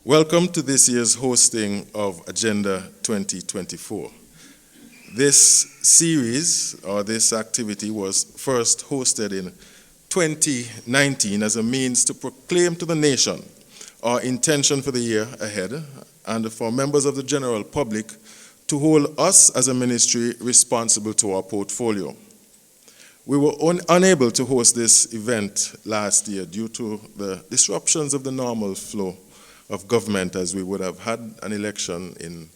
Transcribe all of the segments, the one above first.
Welcome to this year's hosting of Agenda 2024. This series, or this activity, was first hosted in 2019 as a means to proclaim to the nation our intention for the year ahead and for members of the general public to hold us as a ministry responsible to our portfolio. We were unable to host this event last year due to the disruptions of the normal flow of government, as we would have had an election in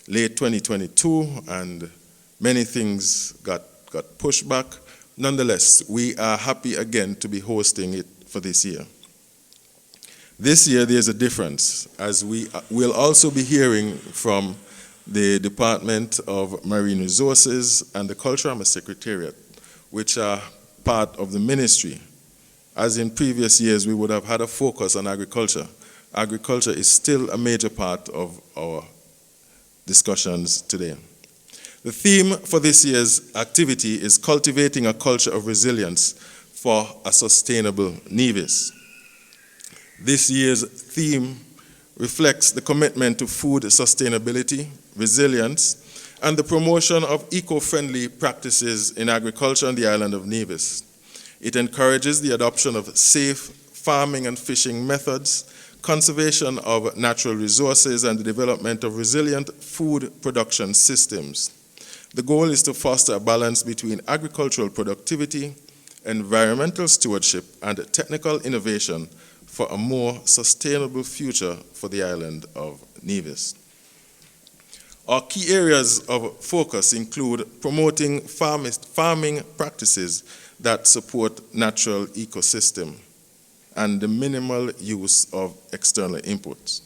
late 2022 and many things got pushed back. Nonetheless, we are happy again to be hosting it for this year. This year there's a difference, as we will also be hearing from the Department of Marine Resources and the Cultural Secretariat, which are part of the ministry. As in previous years, we would have had a focus on agriculture. Agriculture is still a major part of our discussions today. The theme for this year's activity is cultivating a culture of resilience for a sustainable Nevis. This year's theme reflects the commitment to food sustainability, resilience, and the promotion of eco-friendly practices in agriculture on the island of Nevis. It encourages the adoption of safe farming and fishing methods, conservation of natural resources, and the development of resilient food production systems. The goal is to foster a balance between agricultural productivity, environmental stewardship, and technical innovation for a more sustainable future for the island of Nevis. Our key areas of focus include promoting farming practices that support natural ecosystem and the minimal use of external inputs.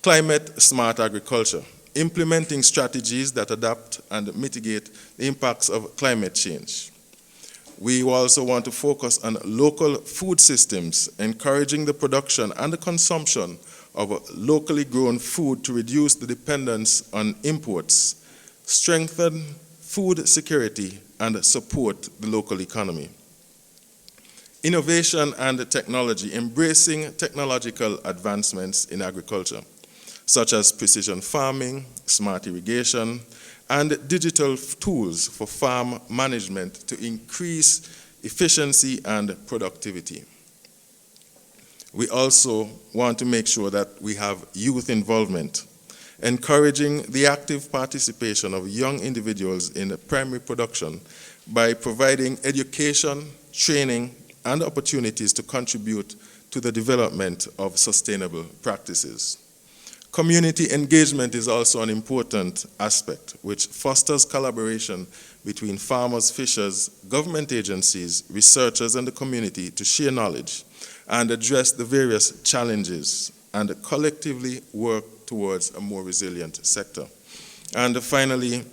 Climate-smart agriculture, implementing strategies that adapt and mitigate the impacts of climate change. We also want to focus on local food systems, encouraging the production and the consumption of locally grown food to reduce the dependence on imports, strengthen food security, and support the local economy. Innovation and technology, embracing technological advancements in agriculture, such as precision farming, smart irrigation, and digital tools for farm management to increase efficiency and productivity. We also want to make sure that we have youth involvement, encouraging the active participation of young individuals in primary production by providing education, training, and opportunities to contribute to the development of sustainable practices. Community engagement is also an important aspect, which fosters collaboration between farmers, fishers, government agencies, researchers, and the community to share knowledge and address the various challenges and collectively work towards a more resilient sector. And finally,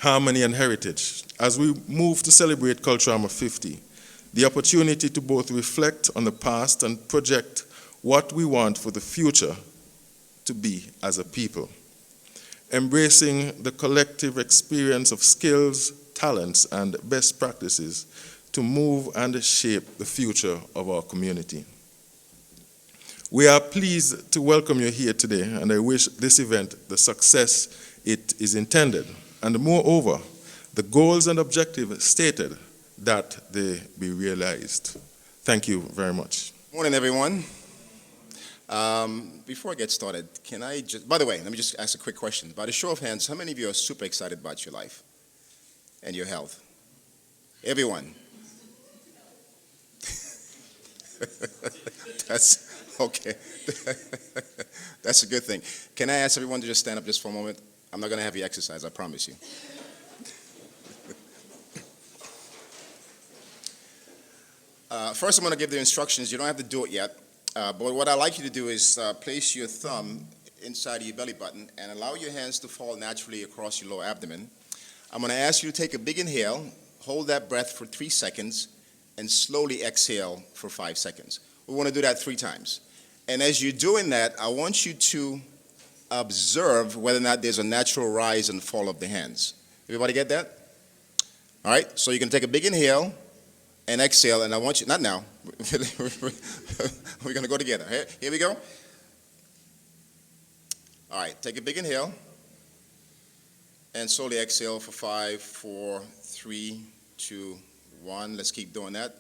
harmony and heritage. As we move to celebrate Culturama 50, the opportunity to both reflect on the past and project what we want for the future to be as a people. Embracing the collective experience of skills, talents, and best practices to move and shape the future of our community. We are pleased to welcome you here today, and I wish this event the success it is intended, and moreover, the goals and objectives stated that they be realized. Thank you very much. Morning, everyone. Before I get started, can I just, by the way, let me just ask a quick question. By the show of hands, how many of you are super excited about your life and your health? Everyone. That's okay. That's a good thing. Can I ask everyone to just stand up just for a moment? I'm not going to have you exercise, I promise you. First, I'm going to give the instructions. You don't have to do it yet. But what I'd like you to do is place your thumb inside of your belly button and allow your hands to fall naturally across your lower abdomen. I'm going to ask you to take a big inhale, hold that breath for 3 seconds, and slowly exhale for 5 seconds. We want to do that 3 times. And as you're doing that, I want you to observe whether or not there's a natural rise and fall of the hands. Everybody get that? All right, so you can take a big inhale and exhale, and I want you, not now, we're going to go together. Here we go. All right, take a big inhale. And slowly exhale for 5, 4, 3, 2, 1. Let's keep doing that.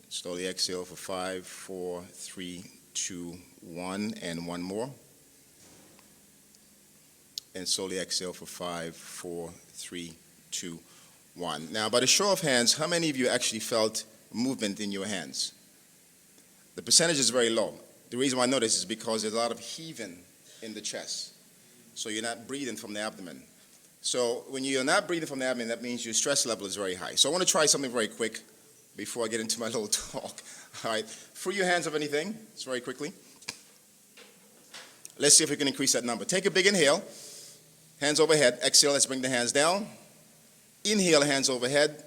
Slowly exhale for 5, 4, 3, 2, 1, and one more. And slowly exhale for 5, 4, 3, 2, 1. Now, by the show of hands, how many of you actually felt movement in your hands? The percentage is very low. The reason why I know this is because there's a lot of heaving in the chest. So you're not breathing from the abdomen. So when you're not breathing from the abdomen, that means your stress level is very high. So I want to try something very quick before I get into my little talk. All right, free your hands of anything, just very quickly. Let's see if we can increase that number. Take a big inhale, hands overhead. Exhale, let's bring the hands down. Inhale, hands overhead.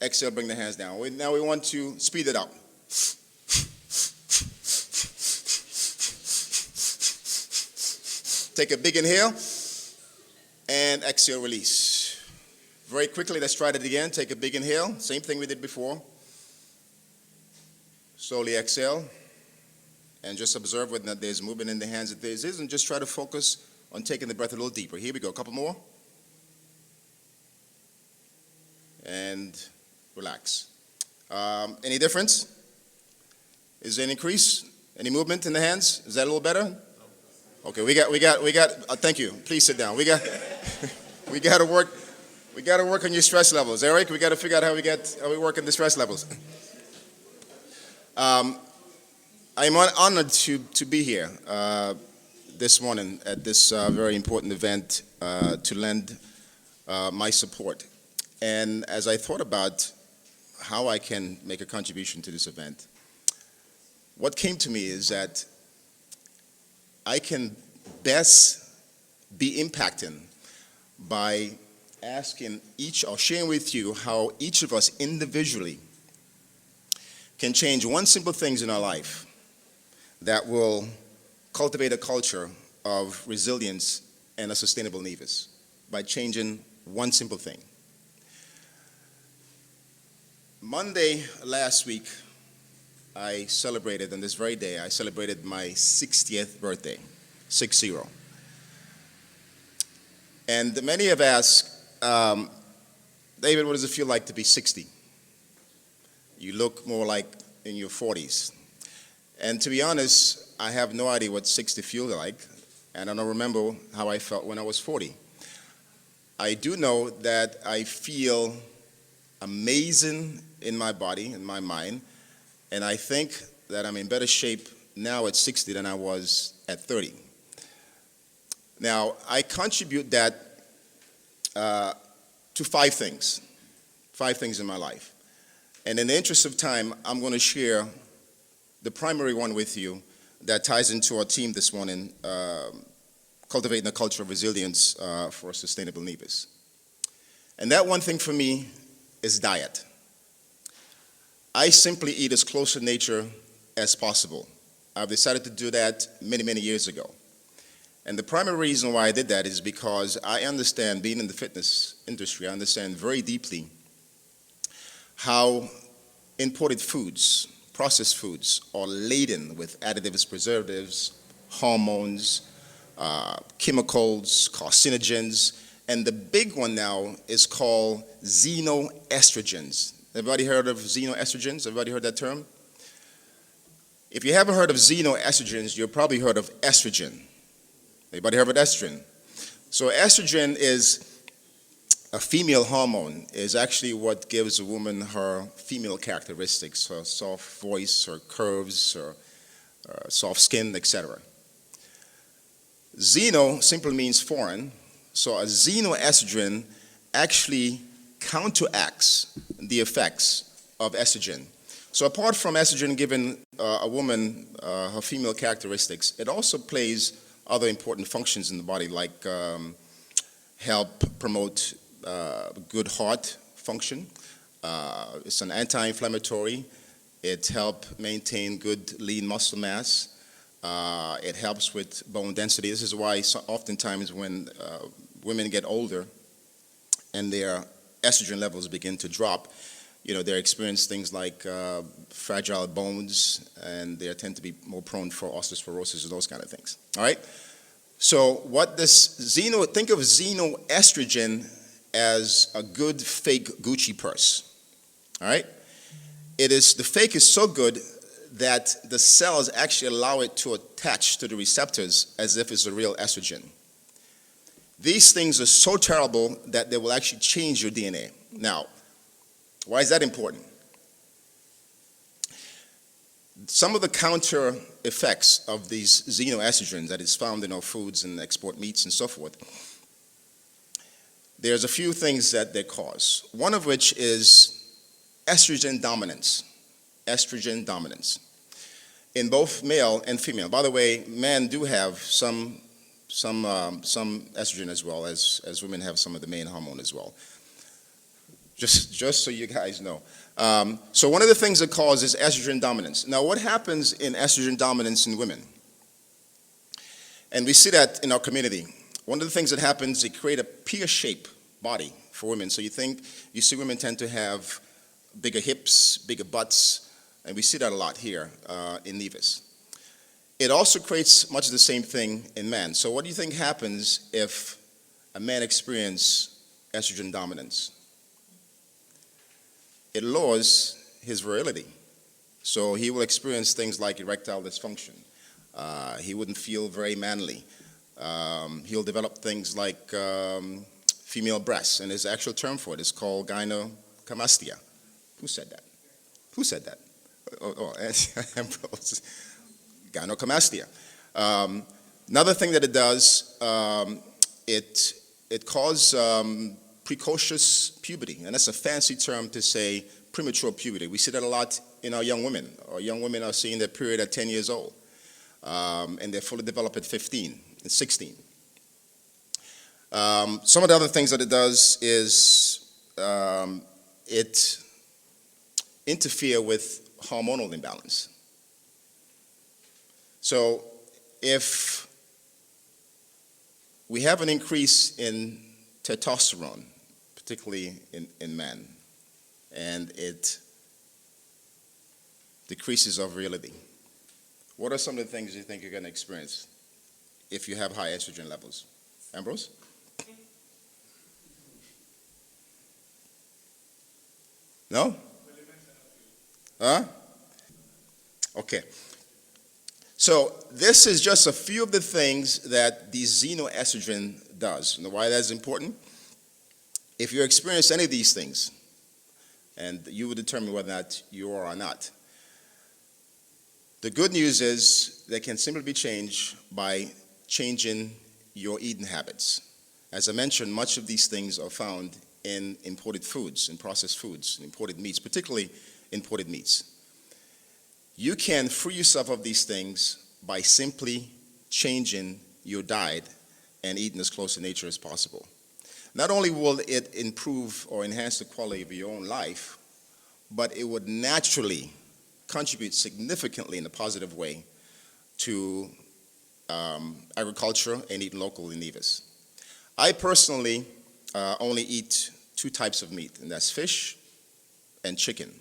Exhale, bring the hands down. Now we want to speed it up. Take a big inhale, and exhale, release. Very quickly, let's try that again. Take a big inhale, same thing we did before. Slowly exhale, and just observe whether there's movement in the hands. If there isn't, just try to focus on taking the breath a little deeper. Here we go, a couple more. And relax. Any difference? Is there an increase? Any movement in the hands? Is that a little better? Okay, we got. Thank you. Please sit down. We got to work on your stress levels, Eric. We got to figure out how we work on the stress levels. I'm honored to be here this morning at this very important event to lend my support. And as I thought about how I can make a contribution to this event, what came to me is that I can best be impacting by asking each, or sharing with you how each of us individually can change one simple thing in our life that will cultivate a culture of resilience and a sustainable Nevis by changing one simple thing. Monday last week, I celebrated, on this very day, I celebrated my 60th birthday, 60. And many have asked, David, what does it feel like to be 60? You look more like in your 40s. And to be honest, I have no idea what 60 feels like, and I don't remember how I felt when I was 40. I do know that I feel amazing in my body, in my mind, and I think that I'm in better shape now at 60 than I was at 30. Now, I contribute that to five things in my life. And in the interest of time, I'm going to share the primary one with you that ties into our theme this morning, cultivating a culture of resilience for a sustainable Nevis. And that one thing for me is diet. I simply eat as close to nature as possible. I've decided to do that many, many years ago. And the primary reason why I did that is because I understand, being in the fitness industry, I understand very deeply how imported foods, processed foods, are laden with additives, preservatives, hormones, chemicals, carcinogens, and the big one now is called xenoestrogens. Everybody heard of xenoestrogens? Everybody heard that term? If you haven't heard of xenoestrogens, you've probably heard of estrogen. Anybody heard of estrogen? So estrogen is a female hormone, is actually what gives a woman her female characteristics, her soft voice, her curves, her soft skin, etc. Xeno simply means foreign, so a xenoestrogen actually counteracts the effects of estrogen. So apart from estrogen giving a woman her female characteristics, it also plays other important functions in the body, like help promote good heart function. It's an anti-inflammatory. It helps maintain good lean muscle mass. It helps with bone density. This is why oftentimes when women get older and their estrogen levels begin to drop, they experience things like fragile bones, and they tend to be more prone for osteoporosis and those kind of things. All right? So think of xenoestrogen as a good fake Gucci purse. All right? The fake is so good that the cells actually allow it to attach to the receptors as if it's a real estrogen. These things are so terrible that they will actually change your DNA. Now, why is that important? Some of the counter effects of these xenoestrogens that is found in our foods and export meats and so forth, there's a few things that they cause. One of which is estrogen dominance. Estrogen dominance in both male and female. By the way, men do have some estrogen as well as women have some of the main hormone as well. Just so you guys know. So one of the things that causes estrogen dominance. Now, what happens in estrogen dominance in women? And we see that in our community. One of the things that happens, they create a pear-shaped body for women. So you see women tend to have bigger hips, bigger butts, and we see that a lot here in Nevis. It also creates much of the same thing in men. So what do you think happens if a man experiences estrogen dominance? It lowers his virility. So he will experience things like erectile dysfunction. He wouldn't feel very manly. He'll develop things like female breasts, and there's an actual term for it. It's called gynecomastia. Who said that? Who said that? Ambrose. Gynecomastia. Another thing that it does, it causes precocious puberty, and that's a fancy term to say premature puberty. We see that a lot in our young women. Our young women are seeing their period at 10 years old, and they're fully developed at 15 and 16. Some of the other things that it does is it interferes with hormonal imbalance. So if we have an increase in testosterone, particularly in men, and it decreases our virility, what are some of the things you think you're going to experience if you have high estrogen levels? Ambrose? No? Huh? Okay. So this is just a few of the things that the xenoestrogen does. You know why that's important? If you experience any of these things, and you will determine whether or not you are or not, the good news is they can simply be changed by changing your eating habits. As I mentioned, much of these things are found in imported foods, in processed foods, in imported meats, particularly imported meats. You can free yourself of these things by simply changing your diet and eating as close to nature as possible. Not only will it improve or enhance the quality of your own life, but it would naturally contribute significantly in a positive way to agriculture and eating local in Nevis. I personally only eat two types of meat, and that's fish and chicken.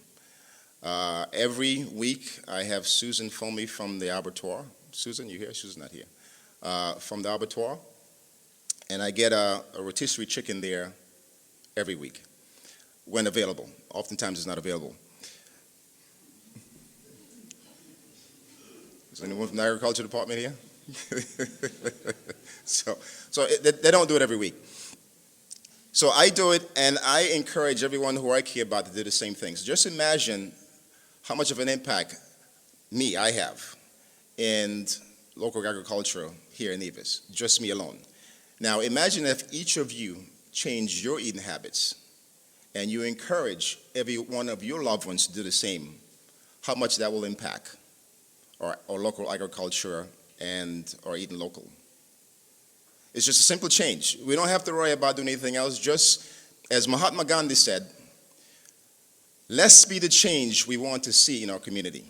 Every week I have Susan phone me from the abattoir. Susan, you here? Susan's not here. From the abattoir. And I get a rotisserie chicken there every week when available. Oftentimes it's not available. Is anyone from the agriculture department here? They don't do it every week. So I do it, and I encourage everyone who I care about to do the same things. Just imagine how much of an impact I have in local agriculture here in Nevis, just me alone. Now imagine if each of you change your eating habits and you encourage every one of your loved ones to do the same, how much that will impact our local agriculture and our eating local. It's just a simple change. We don't have to worry about doing anything else. Just as Mahatma Gandhi said, let's be the change we want to see in our community.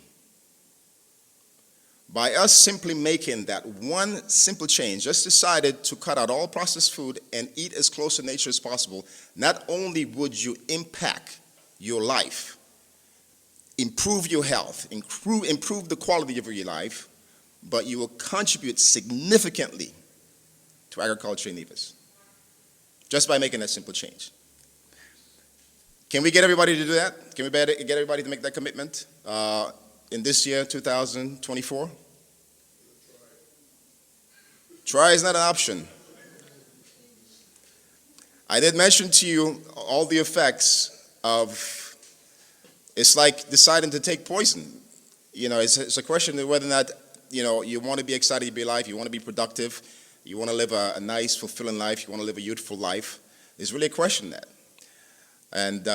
By us simply making that one simple change, just decided to cut out all processed food and eat as close to nature as possible, not only would you impact your life, improve your health, improve the quality of your life, but you will contribute significantly to agriculture in Nevis, just by making that simple change. Can we get everybody to do that? Can we get everybody to make that commitment in this year, 2024? Try is not an option. I did mention to you all the effects of, it's like deciding to take poison. You know, it's a question of whether or not, you know, you want to be excited to be alive, you want to be productive, you want to live a nice, fulfilling life, you want to live a youthful life. There's really a question that. And,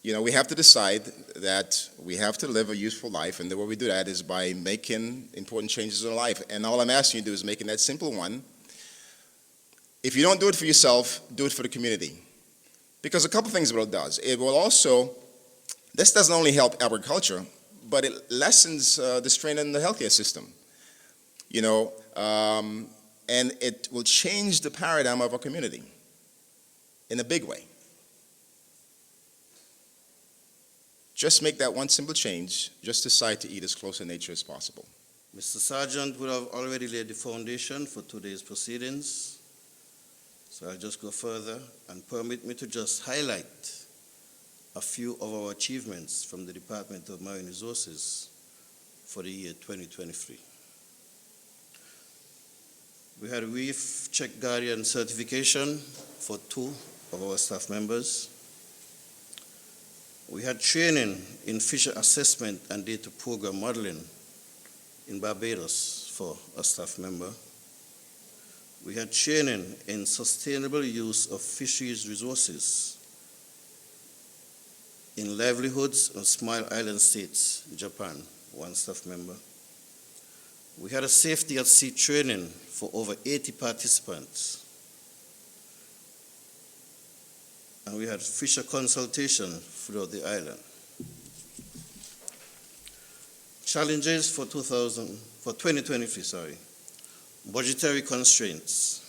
you know, we have to decide that we have to live a useful life, and the way we do that is by making important changes in our life. And all I'm asking you to do is making that simple one. If you don't do it for yourself, do it for the community. Because a couple things what it does. It will also, this doesn't only help agriculture, but it lessens the strain in the healthcare system. You know, and it will change the paradigm of our community in a big way. Just make that one simple change. Just decide to eat as close to nature as possible. Mr. Sergeant would have already laid the foundation for today's proceedings, so I'll just go further and permit me to just highlight a few of our achievements from the Department of Marine Resources for the year 2023. We had a Reef Check Guardian certification for 2 of our staff members. We had training in fisher assessment and data program modeling in Barbados for a staff member. We had training in sustainable use of fisheries resources in livelihoods of Smile Island states, Japan, 1 staff member. We had a safety at sea training for over 80 participants. And we had fisher consultation throughout the island. Challenges for 2023, budgetary constraints,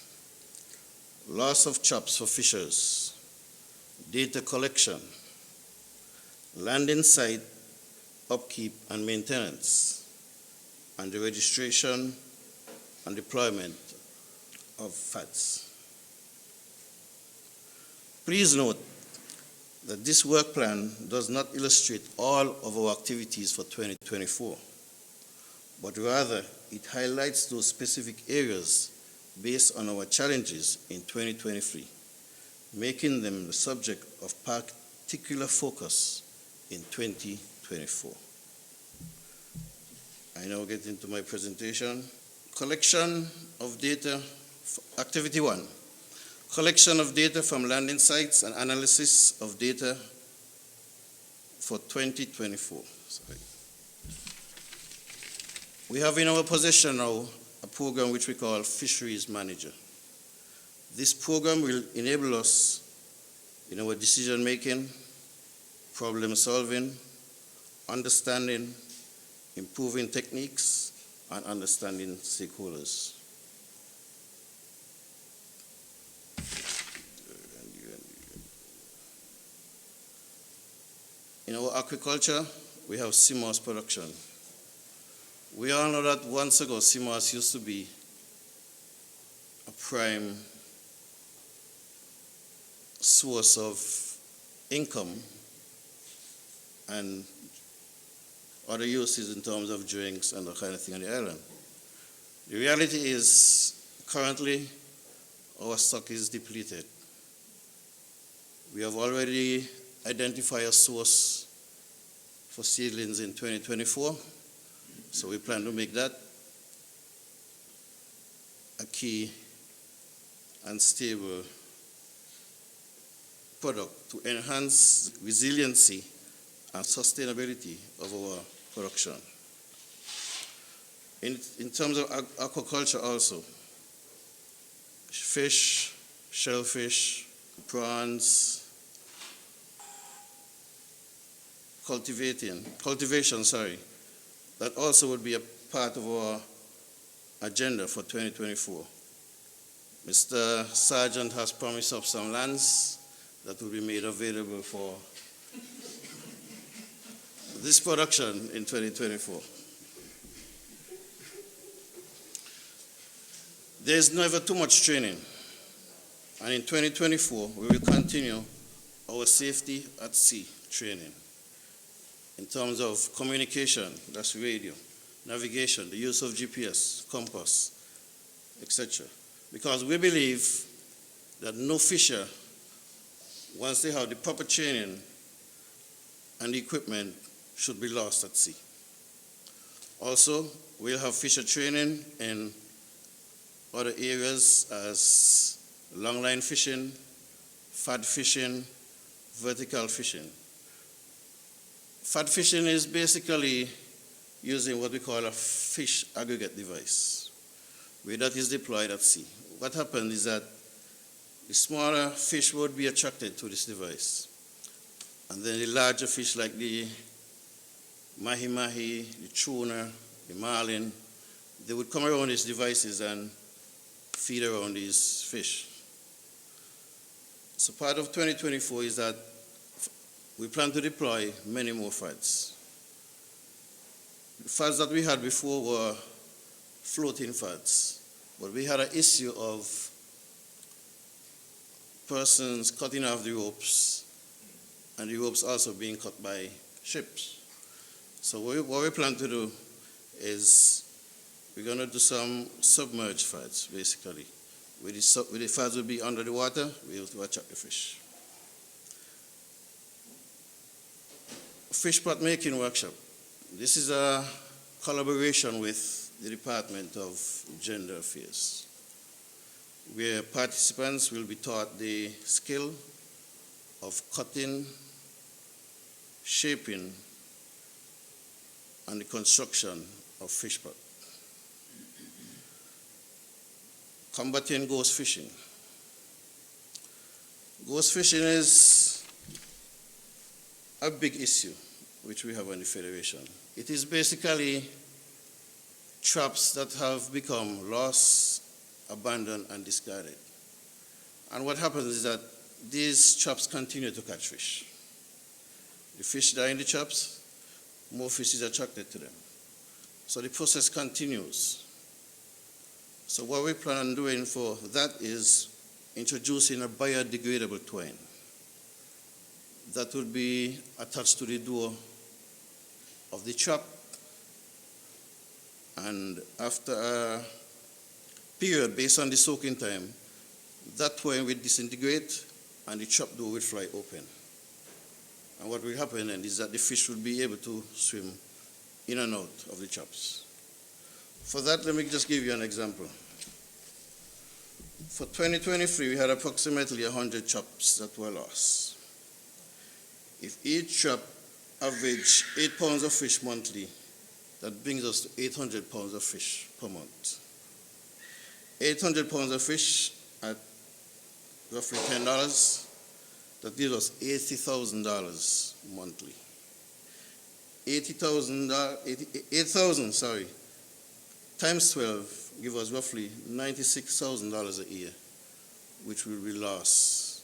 loss of chops for fishers, data collection, landing site upkeep and maintenance, and the registration and deployment of FATs. Please note that this work plan does not illustrate all of our activities for 2024, but rather it highlights those specific areas based on our challenges in 2023, making them the subject of particular focus in 2024. I now get into my presentation. Collection of data, activity 1. Collection of data from landing sites and analysis of data for 2024. We have in our possession now a program which we call Fisheries Manager. This program will enable us in our decision making, problem solving, understanding, improving techniques, and understanding stakeholders. In our aquaculture, we have seamoss production. We all know that once ago, seamoss used to be a prime source of income and other uses in terms of drinks and that kind of thing on the island. The reality is, currently, our stock is depleted. We have already identified a source for seedlings in 2024, so we plan to make that a key and stable product to enhance resiliency and sustainability of our production. In terms of aquaculture also, fish, shellfish, prawns, cultivation, that also would be a part of our agenda for 2024. Mr. Sergeant has promised up some lands that will be made available for this production in 2024. There is never too much training, and in 2024 we will continue our safety at sea training in terms of communication, that's radio, navigation, the use of GPS, compass, etc. Because we believe that no fisher, once they have the proper training and equipment, should be lost at sea. Also, we'll have fisher training in other areas as longline fishing, fad fishing, vertical fishing. Fad fishing is basically using what we call a fish aggregate device, where that is deployed at sea. What happens is that the smaller fish would be attracted to this device, and then the larger fish like the mahi-mahi, the tuna, the marlin, they would come around these devices and feed around these fish. So part of 2024 is that we plan to deploy many more fads. The fads that we had before were floating fads, but we had an issue of persons cutting off the ropes and the ropes also being cut by ships. So what we plan to do is we're going to do some submerged fads, basically. Where the fads will be under the water, we'll attract the fish. Fish pot making workshop. This is a collaboration with the Department of Gender Affairs, where participants will be taught the skill of cutting, shaping, and the construction of fish pot. Combating ghost fishing. Ghost fishing is a big issue which we have on the Federation. It is basically traps that have become lost, abandoned, and discarded. And what happens is that these traps continue to catch fish. The fish die in the traps, more fish is attracted to them. So the process continues. So what we plan on doing for that is introducing a biodegradable twine that will be attached to the door of the trap, and after a period based on the soaking time, that twine will disintegrate and the trap door will fly open. And what will happen then is that the fish will be able to swim in and out of the traps. For that, let me just give you an example. For 2023, we had approximately 100 traps that were lost. If each trap averaged 8 pounds of fish monthly, that brings us to 800 pounds of fish per month. 800 pounds of fish at roughly $10, that gives us $80,000 monthly. 8,000, times 12 give us roughly $96,000 a year, which will be lost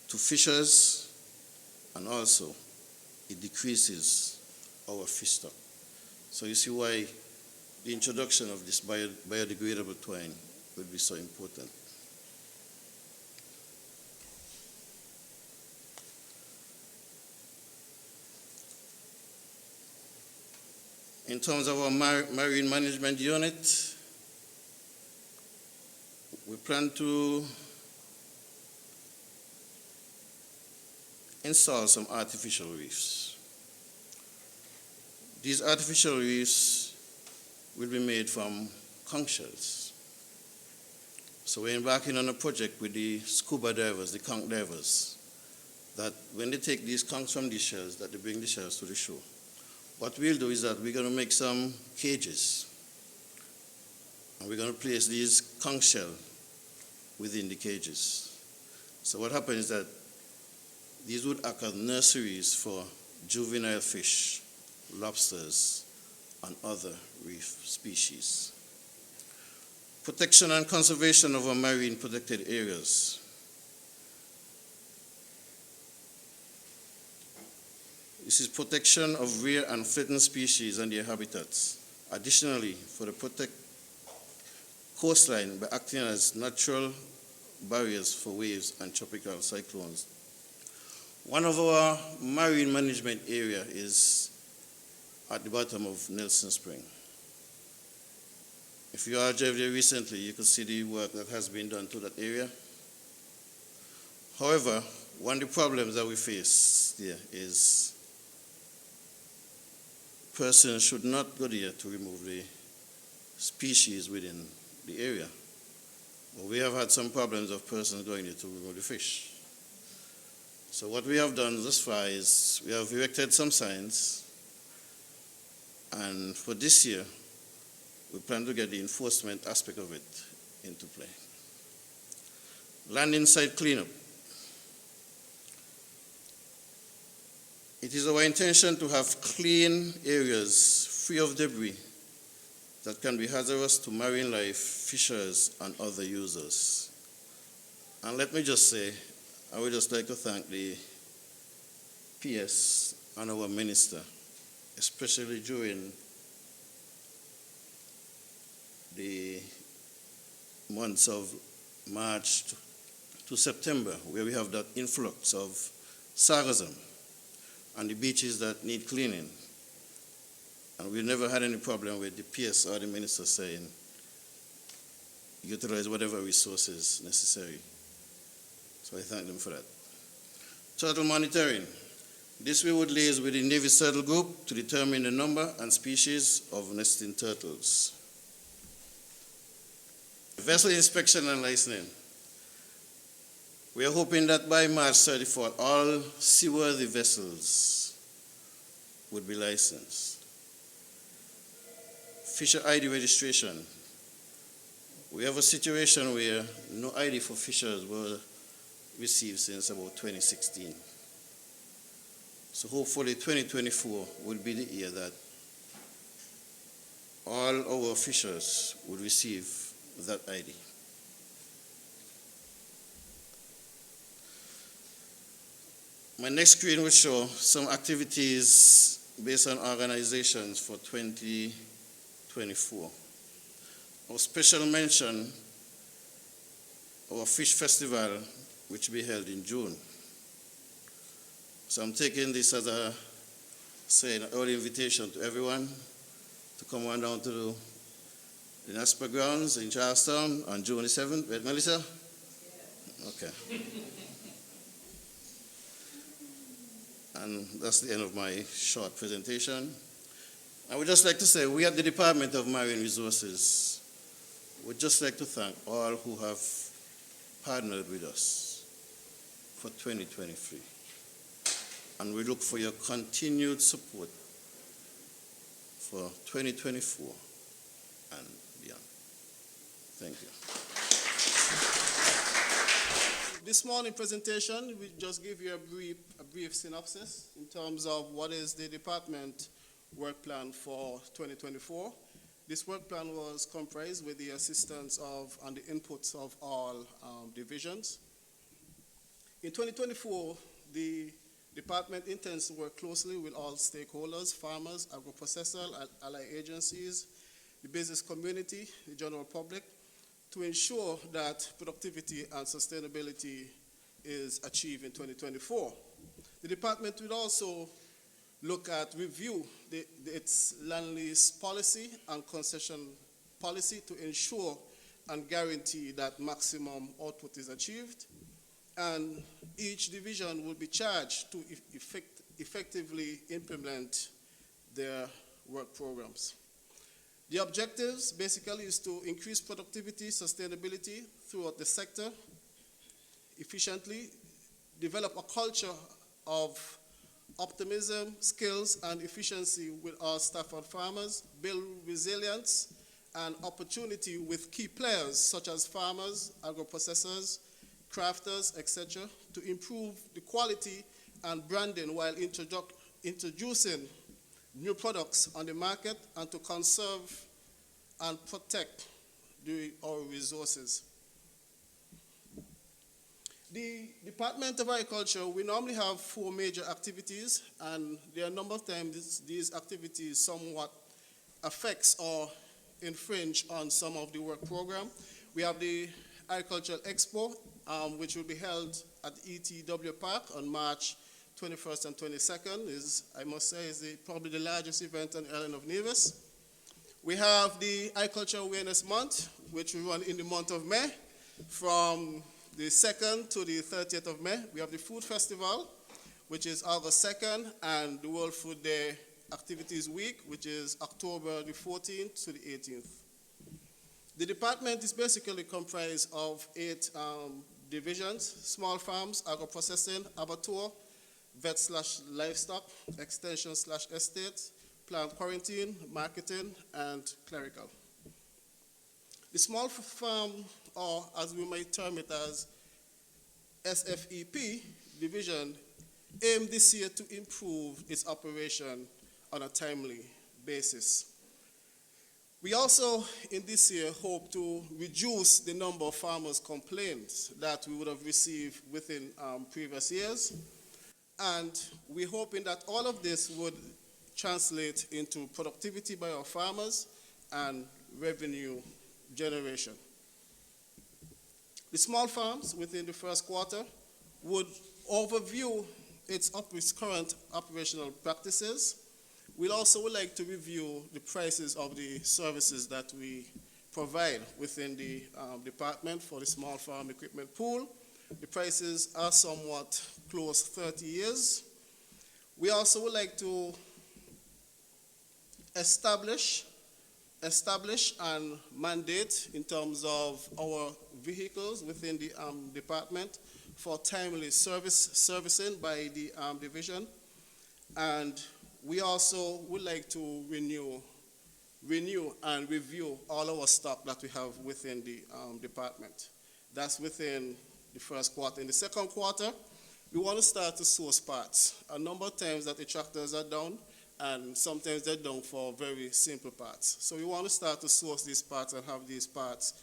to fishers, and also it decreases our fish stock. So you see why the introduction of this biodegradable twine will be so important. In terms of our marine management unit, we plan to install some artificial reefs. These artificial reefs will be made from conch shells. So we're embarking on a project with the scuba divers, the conch divers, that when they take these conchs from these shells, that they bring the shells to the shore. What we'll do is that we're going to make some cages, and we're going to place these conch shells within the cages. So what happens is that these would act as nurseries for juvenile fish, lobsters, and other reef species. Protection and conservation of our marine protected areas. This is protection of rare and threatened species and their habitats. Additionally, for the protect coastline by acting as natural barriers for waves and tropical cyclones. One of our marine management area is at the bottom of Nelson Spring. If you are there recently, you could see the work that has been done to that area. However, one of the problems that we face there is persons should not go there to remove the species within the area. But we have had some problems of persons going there to remove the fish. So what we have done thus far is we have erected some signs, and for this year, we plan to get the enforcement aspect of it into play. Landing site cleanup. It is our intention to have clean areas free of debris that can be hazardous to marine life, fishers, and other users. And let me just say, I would just like to thank the PS and our minister, especially during the months of March to September, where we have that influx of sargassum and the beaches that need cleaning. And we never had any problem with the PS or the minister saying, utilize whatever resources necessary. So I thank them for that. Turtle monitoring. This we would liaise with the Nevis Turtle Group to determine the number and species of nesting turtles. Vessel inspection and licensing. We are hoping that by March 34th, all seaworthy vessels would be licensed. Fisher ID registration. We have a situation where no ID for fishers were received since about 2016. So hopefully 2024 will be the year that all our fishers will receive that ID. My next screen will show some activities based on organizations for 2024. Our special mention, our Fish Festival, which will be held in June. So I'm taking this as an early invitation to everyone to come on down to the NASPA grounds in Charlestown on June 7th. Right, Melissa? Okay. And that's the end of my short presentation. I would just like to say, we at the Department of Marine Resources would just like to thank all who have partnered with us for 2023. And we look for your continued support for 2024 and beyond. Thank you. This morning presentation, we just give you a brief synopsis in terms of what is the department work plan for 2024. This work plan was comprised with the assistance of and the inputs of all divisions. In 2024, the department intends to work closely with all stakeholders, farmers, agro-processors, allied agencies, the business community, the general public, to ensure that productivity and sustainability is achieved in 2024. The department will also review its land lease policy and concession policy to ensure and guarantee that maximum output is achieved. And each division will be charged to effectively implement their work programs. The objectives basically is to increase productivity, sustainability throughout the sector efficiently, develop a culture of optimism, skills, and efficiency with our staff and farmers, build resilience and opportunity with key players such as farmers, agro-processors, crafters, etc., to improve the quality and branding while introducing new products on the market and to conserve and protect our resources. The Department of Agriculture, we normally have 4 major activities, and there are a number of times these activities somewhat affects or infringe on some of the work program. We have the Agricultural Expo, which will be held at ETW Park on March 21st and 22nd. I must say, is probably the largest event on the island of Nevis. We have the Agriculture Awareness Month, which will run in the month of May, from the 2nd to the 30th of May. We have the Food Festival, which is August 2nd, and the World Food Day Activities Week, which is October the 14th to the 18th. The department is basically comprised of 8 divisions: small farms, agro-processing, abattoir, vet/livestock, extension/estates, plant quarantine, marketing, and clerical. The small farm, or as we might term it as SFEP division, aimed this year to improve its operation on a timely basis. We also, in this year, hope to reduce the number of farmers' complaints that we would have received within previous years. And we're hoping that all of this would translate into productivity by our farmers and revenue generation. The small farms within the first quarter would overview its current operational practices. We'd also like to review the prices of the services that we provide within the department for the small farm equipment pool. The prices are somewhat close 30 years. We also would like to establish and mandate in terms of our vehicles within the department for timely servicing by the division. And we also would like to renew and review all our stock that we have within the department. That's within the first quarter. In the second quarter, we want to start to source parts. A number of times that the tractors are down, and sometimes they're down for very simple parts. So we want to start to source these parts and have these parts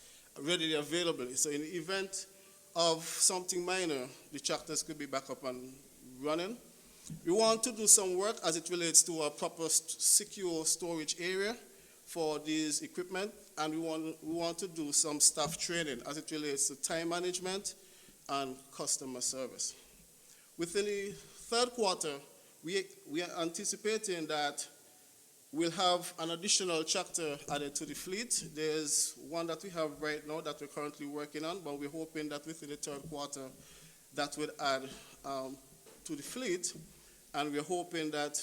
readily available. So in the event of something minor, the tractors could be back up and running. We want to do some work as it relates to a proper secure storage area for these equipment, and we want to do some staff training as it relates to time management and customer service. Within the third quarter, we are anticipating that we'll have an additional tractor added to the fleet. There's one that we have right now that we're currently working on, but we're hoping that within the third quarter that will add to the fleet. And we're hoping that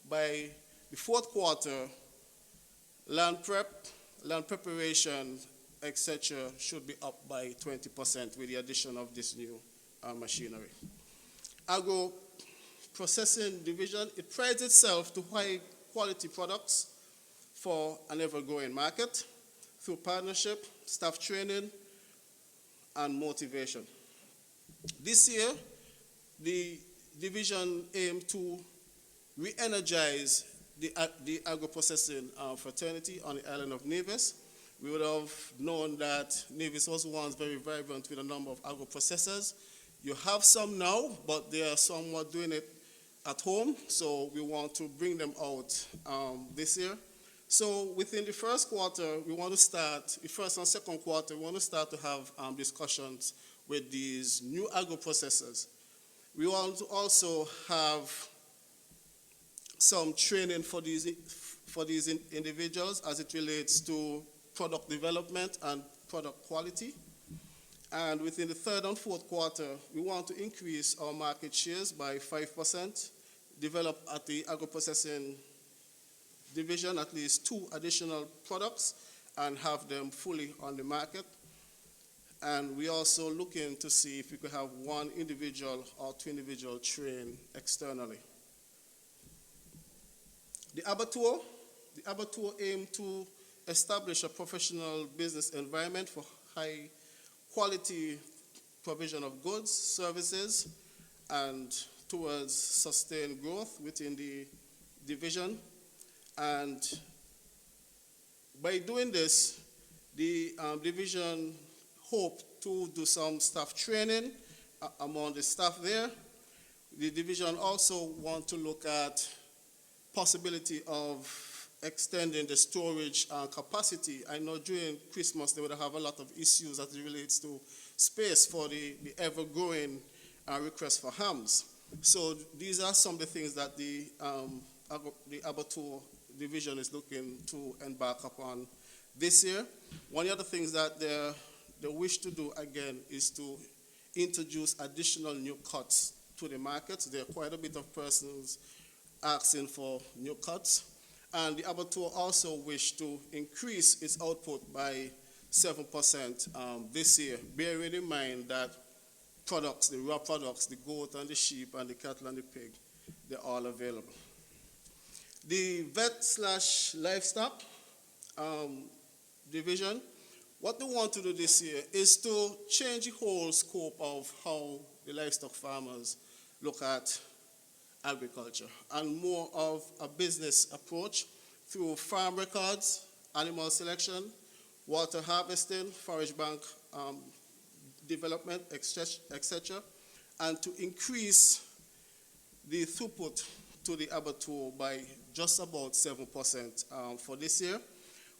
by the fourth quarter, land preparation, etc., should be up by 20% with the addition of this new machinery. Agro Processing Division, it prides itself to high quality products for an ever-growing market through partnership, staff training, and motivation. This year, the division aimed to re-energize the agro-processing fraternity on the island of Nevis. We would have known that Nevis was once very vibrant with a number of agro-processors. You have some now, but they are somewhat doing it at home, so we want to bring them out this year. So within the first quarter, we want to start, the first and second quarter, we want to start to have discussions with these new agro-processors. We want to also have some training for these individuals as it relates to product development and product quality. And within the third and fourth quarter, we want to increase our market shares by 5%, develop at the agro-processing division at least 2 additional products, and have them fully on the market. And we're also looking to see if we could have 1 individual or 2 individuals trained externally. The abattoir aimed to establish a professional business environment for high quality provision of goods, services, and towards sustained growth within the division. And by doing this, the division hoped to do some staff training among the staff there. The division also want to look at possibility of extending the storage capacity. I know during Christmas they would have a lot of issues as it relates to space for the ever-growing request for hams. So these are some of the things that the abattoir division is looking to embark upon this year. One of the things that they wish to do again is to introduce additional new cuts to the markets. There are quite a bit of persons asking for new cuts. And the abattoir also wish to increase its output by 7% this year, bearing in mind that products, the raw products, the goat and the sheep and the cattle and the pig, they're all available. The vet/livestock division, what they want to do this year is to change the whole scope of how the livestock farmers look at agriculture and more of a business approach through farm records, animal selection, water harvesting, forage bank development, etc., and to increase the throughput to the abattoir by just about 7% for this year.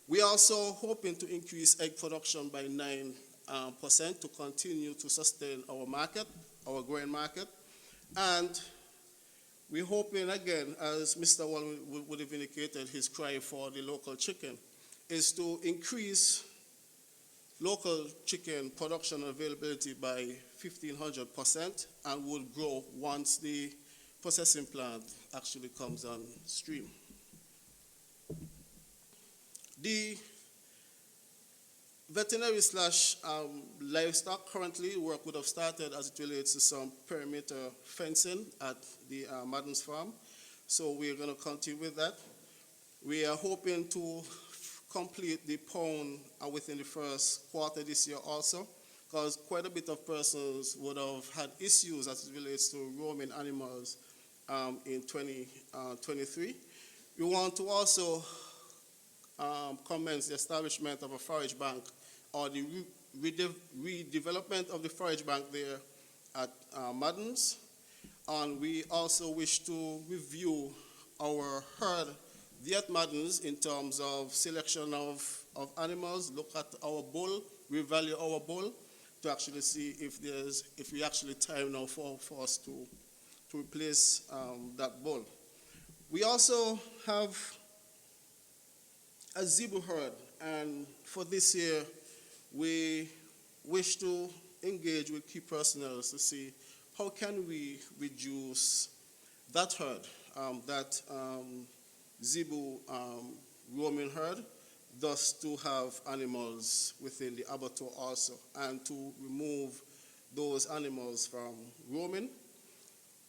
We are also hoping to increase egg production by 9% to continue to sustain our market, our growing market. And we're hoping, again, as Mr. Wall would have indicated, his cry for the local chicken, is to increase local chicken production availability by 1,500% and would grow once the processing plant actually comes on stream. The veterinary/livestock currently work would have started as it relates to some perimeter fencing at the Madden's farm. So we're going to continue with that. We are hoping to complete the pound within the first quarter this year also, because quite a bit of persons would have had issues as it relates to roaming animals in 2023. We want to also commence the establishment of a forage bank or the redevelopment of the forage bank there at Madden's. And we also wish to review our herd there at Madden's in terms of selection of animals, look at our bull, revalue our bull to actually see if we actually time now for us to replace that bull. We also have a zebu herd, and for this year, we wish to engage with key personnel to see how can we reduce that herd, zebu roaming herd, thus to have animals within the abattoir also, and to remove those animals from roaming.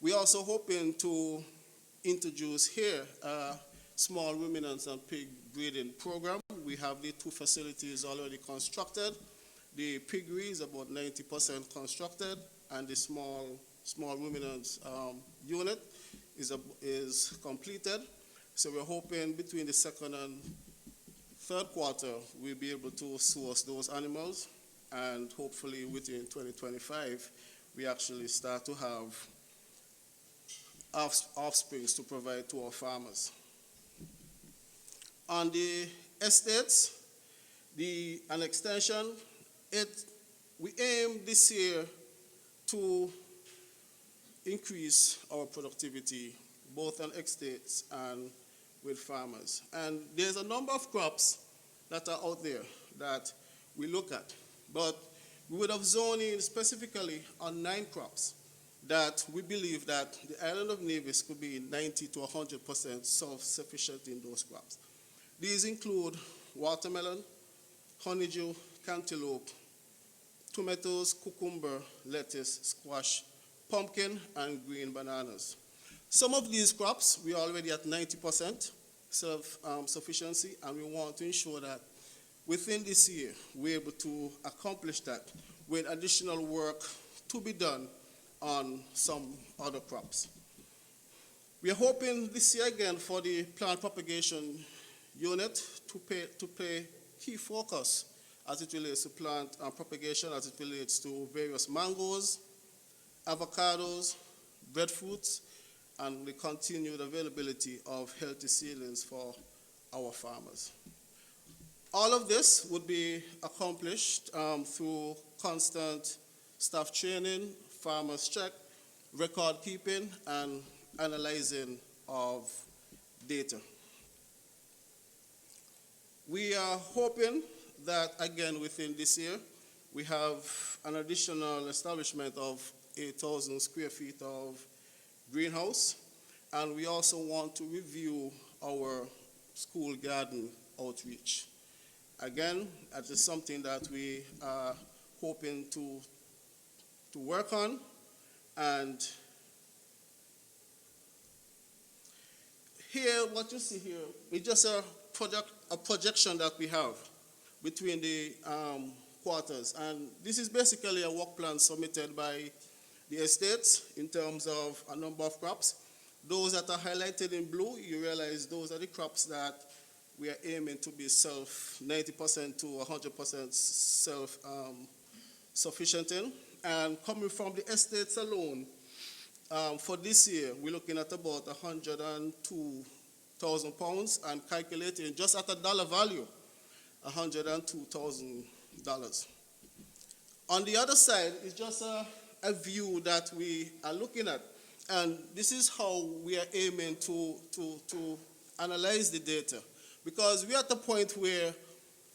We're also hoping to introduce here a small ruminants and pig breeding program. We have the 2 facilities already constructed. The piggery is about 90% constructed, and the small ruminants unit is completed. So we're hoping between the second and third quarter we'll be able to source those animals, and hopefully within 2025 we actually start to have offsprings to provide to our farmers. On the estates, an extension, we aim this year to increase our productivity both on estates and with farmers. And there's a number of crops that are out there that we look at, but we would have zoned in specifically on 9 crops that we believe that the island of Nevis could be 90 to 100% self-sufficient in those crops. These include watermelon, honeydew, cantaloupe, tomatoes, cucumber, lettuce, squash, pumpkin, and green bananas. Some of these crops, we are already at 90% self-sufficiency, and we want to ensure that within this year, we're able to accomplish that with additional work to be done on some other crops. We are hoping this year again for the plant propagation unit to pay key focus as it relates to plant propagation, as it relates to various mangoes, avocados, breadfruits, and the continued availability of healthy seedlings for our farmers. All of this would be accomplished through constant staff training, farmers check, record keeping, and analyzing of data. We are hoping that, again, within this year, we have an additional establishment of 8,000 square feet of greenhouse, and we also want to review our school garden outreach. Again, that is something that we are hoping to work on, and here, what you see here is just a projection that we have between the quarters, and this is basically a work plan submitted by the estates in terms of a number of crops. Those that are highlighted in blue, you realize those are the crops that we are aiming to be 90% to 100% self-sufficient in. And coming from the estates alone, for this year, we're looking at about 102,000 pounds and calculating just at a dollar value, $102,000. On the other side is just a view that we are looking at. And this is how we are aiming to analyze the data. Because we're at the point where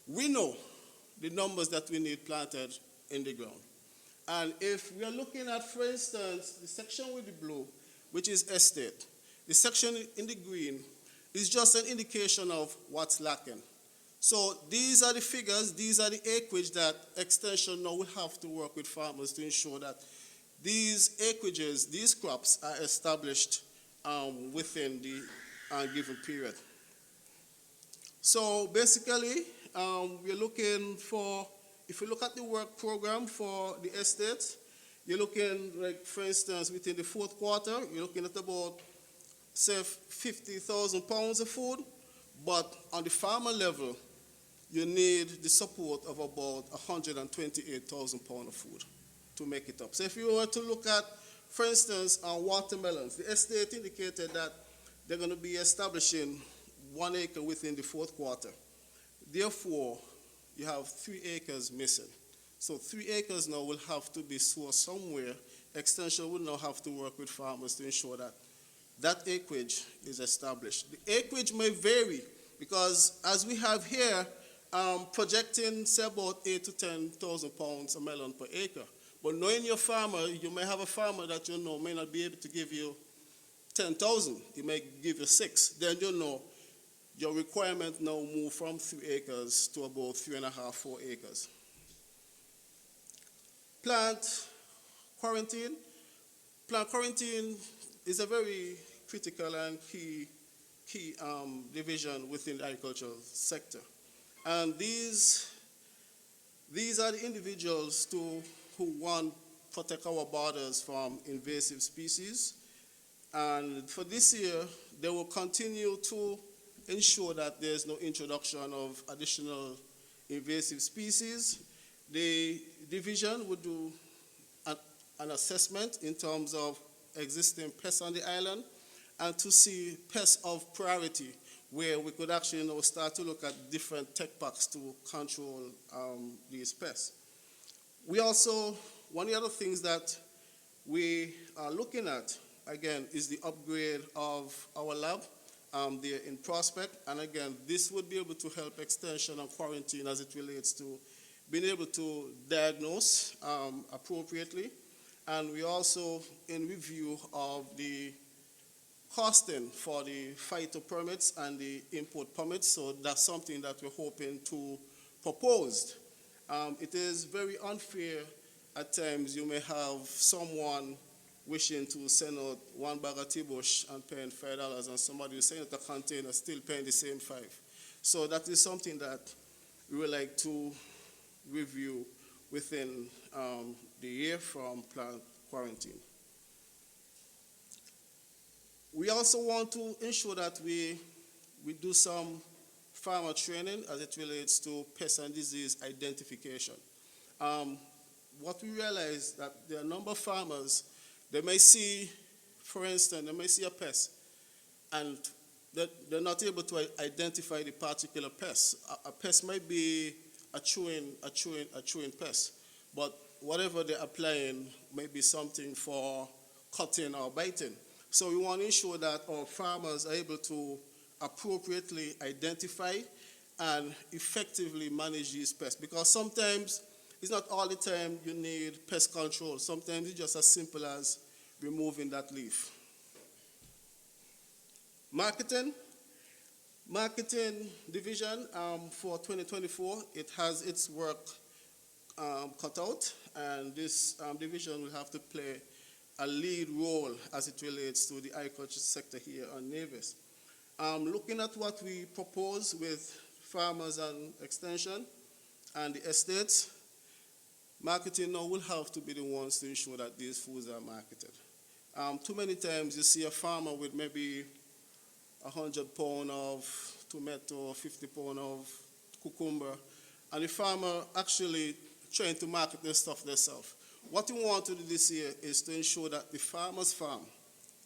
we know the numbers that we need planted in the ground. And if we are looking at, for instance, the section with the blue, which is estate, the section in the green is just an indication of what's lacking. So these are the figures, these are the acreage that Extension now will have to work with farmers to ensure that these acreages, these crops are established within the given period. So basically, we're looking for, if you look at the work program for the estates, you're looking, like, for instance, within the fourth quarter, you're looking at about, say, 50,000 pounds of food, but on the farmer level, you need the support of about 128,000 pounds of food to make it up. So if you were to look at, for instance, watermelons, the estate indicated that they're going to be establishing 1 acre within the fourth quarter. Therefore, you have 3 acres missing. So 3 acres now will have to be sourced somewhere. Extension will now have to work with farmers to ensure that that acreage is established. The acreage may vary because, as we have here, projecting, say, about 8 to 10,000 pounds a melon per acre. But knowing your farmer, you may have a farmer that you know may not be able to give you 10,000. He may give you 6. Then you know your requirement now move from 3 acres to about 3.5, 4 acres. Plant quarantine. Plant quarantine is a very critical and key division within the agricultural sector. And these are the individuals who want to protect our borders from invasive species. And for this year, they will continue to ensure that there's no introduction of additional invasive species. The division would do an assessment in terms of existing pests on the island and to see pests of priority, where we could actually start to look at different tech packs to control these pests. We also, one of the other things that we are looking at, again, is the upgrade of our lab there in Prospect. And again, this would be able to help Extension and quarantine as it relates to being able to diagnose appropriately. And we also in review of the costing for the phyto permits and the import permits, so that's something that we're hoping to propose. It is very unfair at times. You may have someone wishing to send out 1 bag of T-Bush and paying $5, and somebody who's sending out a container still paying the same $5. So that is something that we would like to review within the year from plant quarantine. We also want to ensure that we do some farmer training as it relates to pest and disease identification. What we realize that there are a number of farmers They may see, for instance, they may see a pest, and they're not able to identify the particular pest. A pest might be a chewing pest, but whatever they're applying may be something for cutting or biting. So we want to ensure that our farmers are able to appropriately identify and effectively manage these pests, because sometimes it's not all the time you need pest control. Sometimes it's just as simple as removing that leaf. Marketing division for 2024, it has its work cut out, and this division will have to play a lead role as it relates to the agriculture sector here on Nevis. Looking at what we propose with farmers and extension and the estates, marketing now will have to be the ones to ensure that these foods are marketed. Too many times you see a farmer with maybe 100 pounds of tomato, 50 pounds of cucumber, and the farmer actually trying to market their stuff themselves. What we want to do this year is to ensure that the farmers farm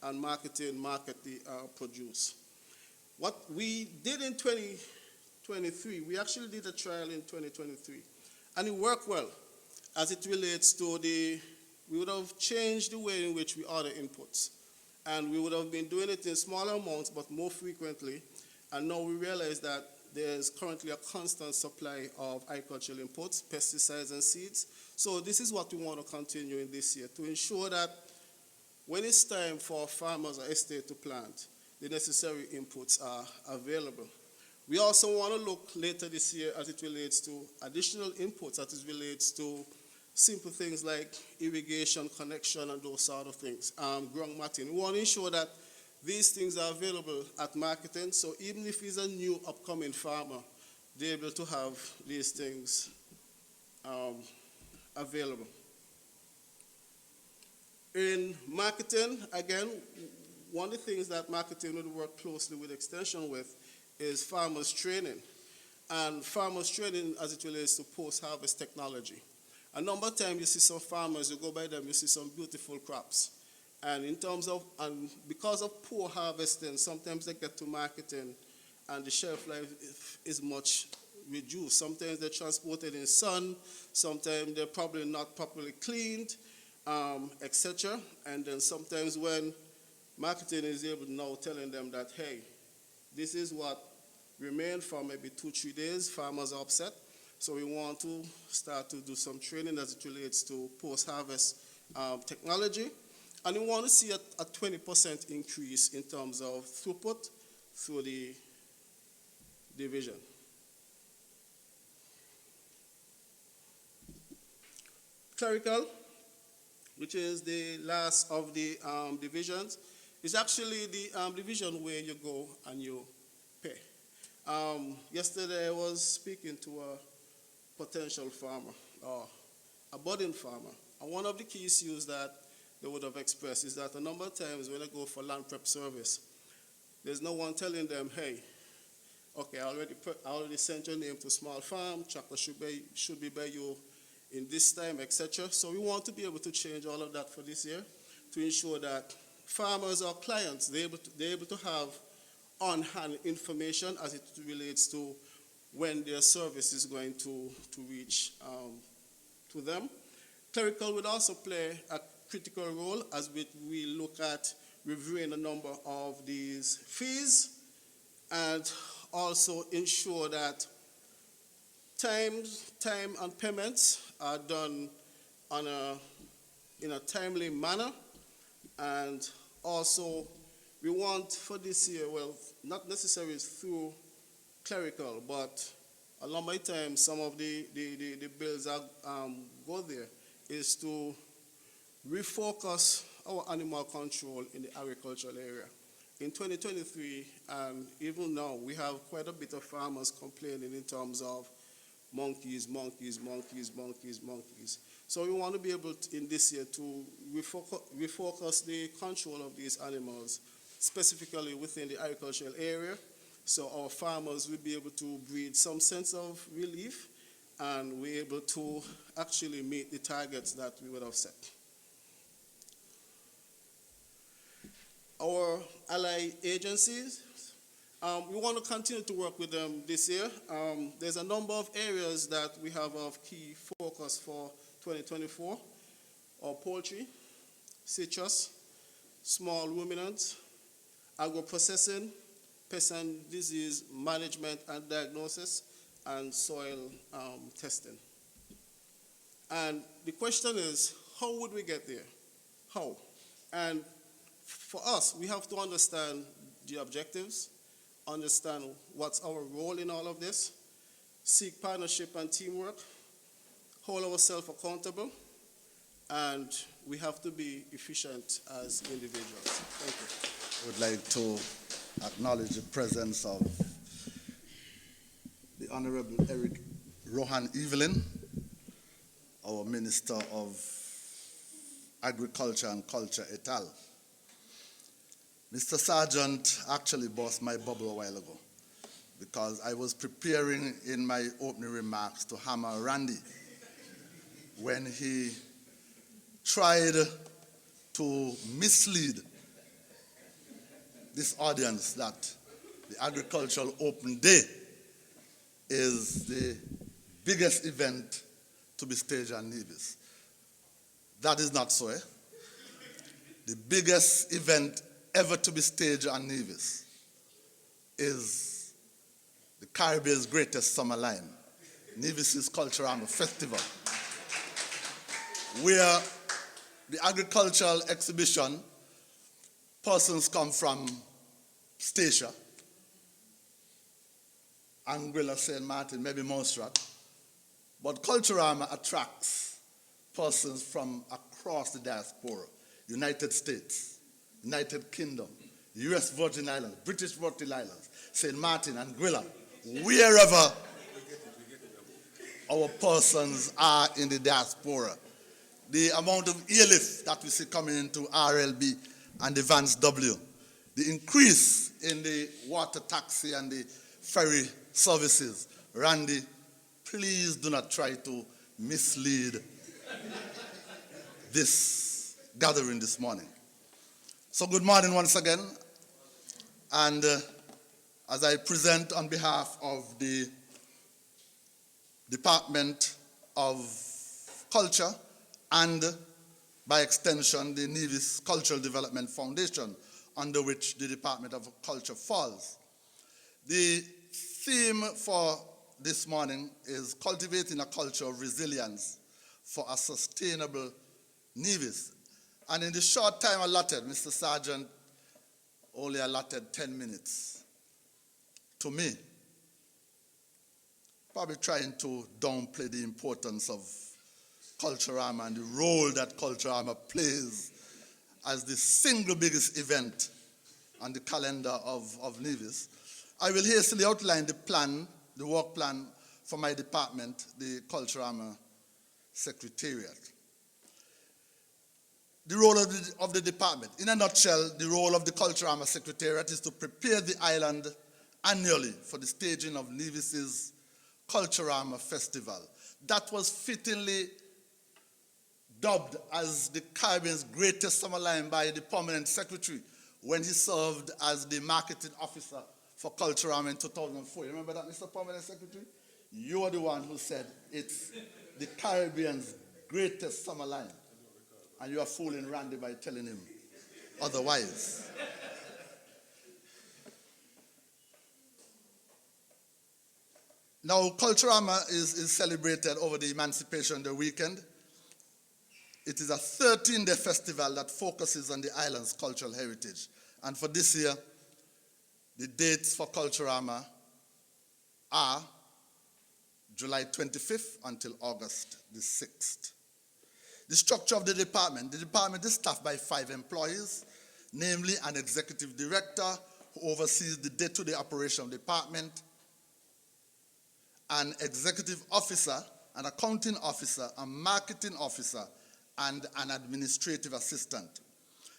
and market the produce. What we did in 2023, we actually did a trial in 2023, and it worked well as it relates to we would have changed the way in which we order inputs. And we would have been doing it in smaller amounts, but more frequently. And now we realize that there's currently a constant supply of agricultural inputs, pesticides and seeds. So this is what we want to continue in this year, to ensure that when it's time for farmers or estate to plant, the necessary inputs are available. We also want to look later this year as it relates to additional inputs, as it relates to simple things like irrigation, connection, and those sort of things, ground matting. We want to ensure that these things are available at marketing, so even if he's a new upcoming farmer, they're able to have these things available. In marketing, again, one of the things that marketing would work closely with extension with is farmers training. And farmers training as it relates to post-harvest technology. A number of times you see some farmers, you go by them, you see some beautiful crops. And because of poor harvesting, sometimes they get to marketing and the shelf life is much reduced. Sometimes they're transported in sun, sometimes they're probably not properly cleaned, etc. And then sometimes when marketing is able to now telling them that, hey, this is what remained for maybe 2-3 days, farmers are upset. So we want to start to do some training as it relates to post-harvest technology. And we want to see a 20% increase in terms of throughput through the division. Clerical, which is the last of the divisions, is actually the division where you go and you pay. Yesterday I was speaking to a potential farmer, or a budding farmer, and one of the key issues that they would have expressed is that a number of times when they go for land prep service, there's no one telling them, hey, okay, I already sent your name to small farm, tractor should be by you in this time, etc. So we want to be able to change all of that for this year to ensure that farmers or clients, they're able to have on-hand information as it relates to when their service is going to reach to them. Clerical would also play a critical role as we look at reviewing a number of these fees and also ensure that time and payments are done in a timely manner. And also we want for this year, well, not necessarily through clerical, but a lot of times some of the bills that go there is to refocus our animal control in the agricultural area. In 2023, and even now, we have quite a bit of farmers complaining in terms of monkeys. So we want to be able to, in this year, to refocus the control of these animals, specifically within the agricultural area, so our farmers will be able to breed some sense of relief, and we're able to actually meet the targets that we would have set. our ally agencies, we want to continue to work with them this year. There's a number of areas that we have of key focus for 2024, or poultry, citrus, small ruminants, agro-processing, pest and disease management and diagnosis, and soil testing. And the question is, how would we get there? How? And for us, we have to understand the objectives, understand what's our role in all of this, seek partnership and teamwork, hold ourselves accountable, and we have to be efficient as individuals. Thank you. I would like to acknowledge the presence of the Honorable Eric Rohan Evelyn, our Minister of Agriculture and Culture et al. Mr. Sargent actually burst my bubble a while ago because I was preparing in my opening remarks to hammer Randy when he tried to mislead this audience that the Agricultural Open Day is the biggest event to be staged on Nevis. That is not so. The biggest event ever to be staged on Nevis is the Caribbean's greatest summer line, Nevis's Culturama Festival, where the agricultural exhibition, persons come from Statia, Anguilla, St. Martin, maybe Montserrat, but Culturama attracts persons from across the diaspora, United States, United Kingdom, US Virgin Islands, British Virgin Islands, St. Martin, Anguilla, wherever our persons are in the diaspora. The amount of airlift that we see coming into RLB and the Vance W, the increase in the water taxi and the ferry services. Randy, please do not try to mislead this gathering this morning. So good morning once again. And as I present on behalf of the Department of Culture and by extension the Nevis Cultural Development Foundation, under which the Department of Culture falls. The theme for this morning is cultivating a culture of resilience for a sustainable Nevis. And in the short time allotted, Mr. Sargent only allotted 10 minutes to me, probably trying to downplay the importance of Culturama and the role that Culturama plays as the single biggest event on the calendar of Nevis. I will hastily outline the plan, the work plan for my department, the Culturama Secretariat. The role of the department. In a nutshell, the role of the Culturama Secretariat is to prepare the island annually for the staging of Nevis's Culturama Festival. That was fittingly dubbed as the Caribbean's greatest summer line by the permanent secretary when he served as the marketing officer for Culturama in 2004. You remember that, Mr. Permanent Secretary? You are the one who said it's the Caribbean's greatest summer line. And you are fooling Randy by telling him otherwise. Now, Culturama is celebrated over the Emancipation Day weekend. It is a 13-day festival that focuses on the island's cultural heritage. And for this year, the dates for Culturama are July 25th until August the 6th. The structure of the department is staffed by 5 employees, namely an executive director who oversees the day-to-day operation of the department, an executive officer, an accounting officer, a marketing officer, and an administrative assistant.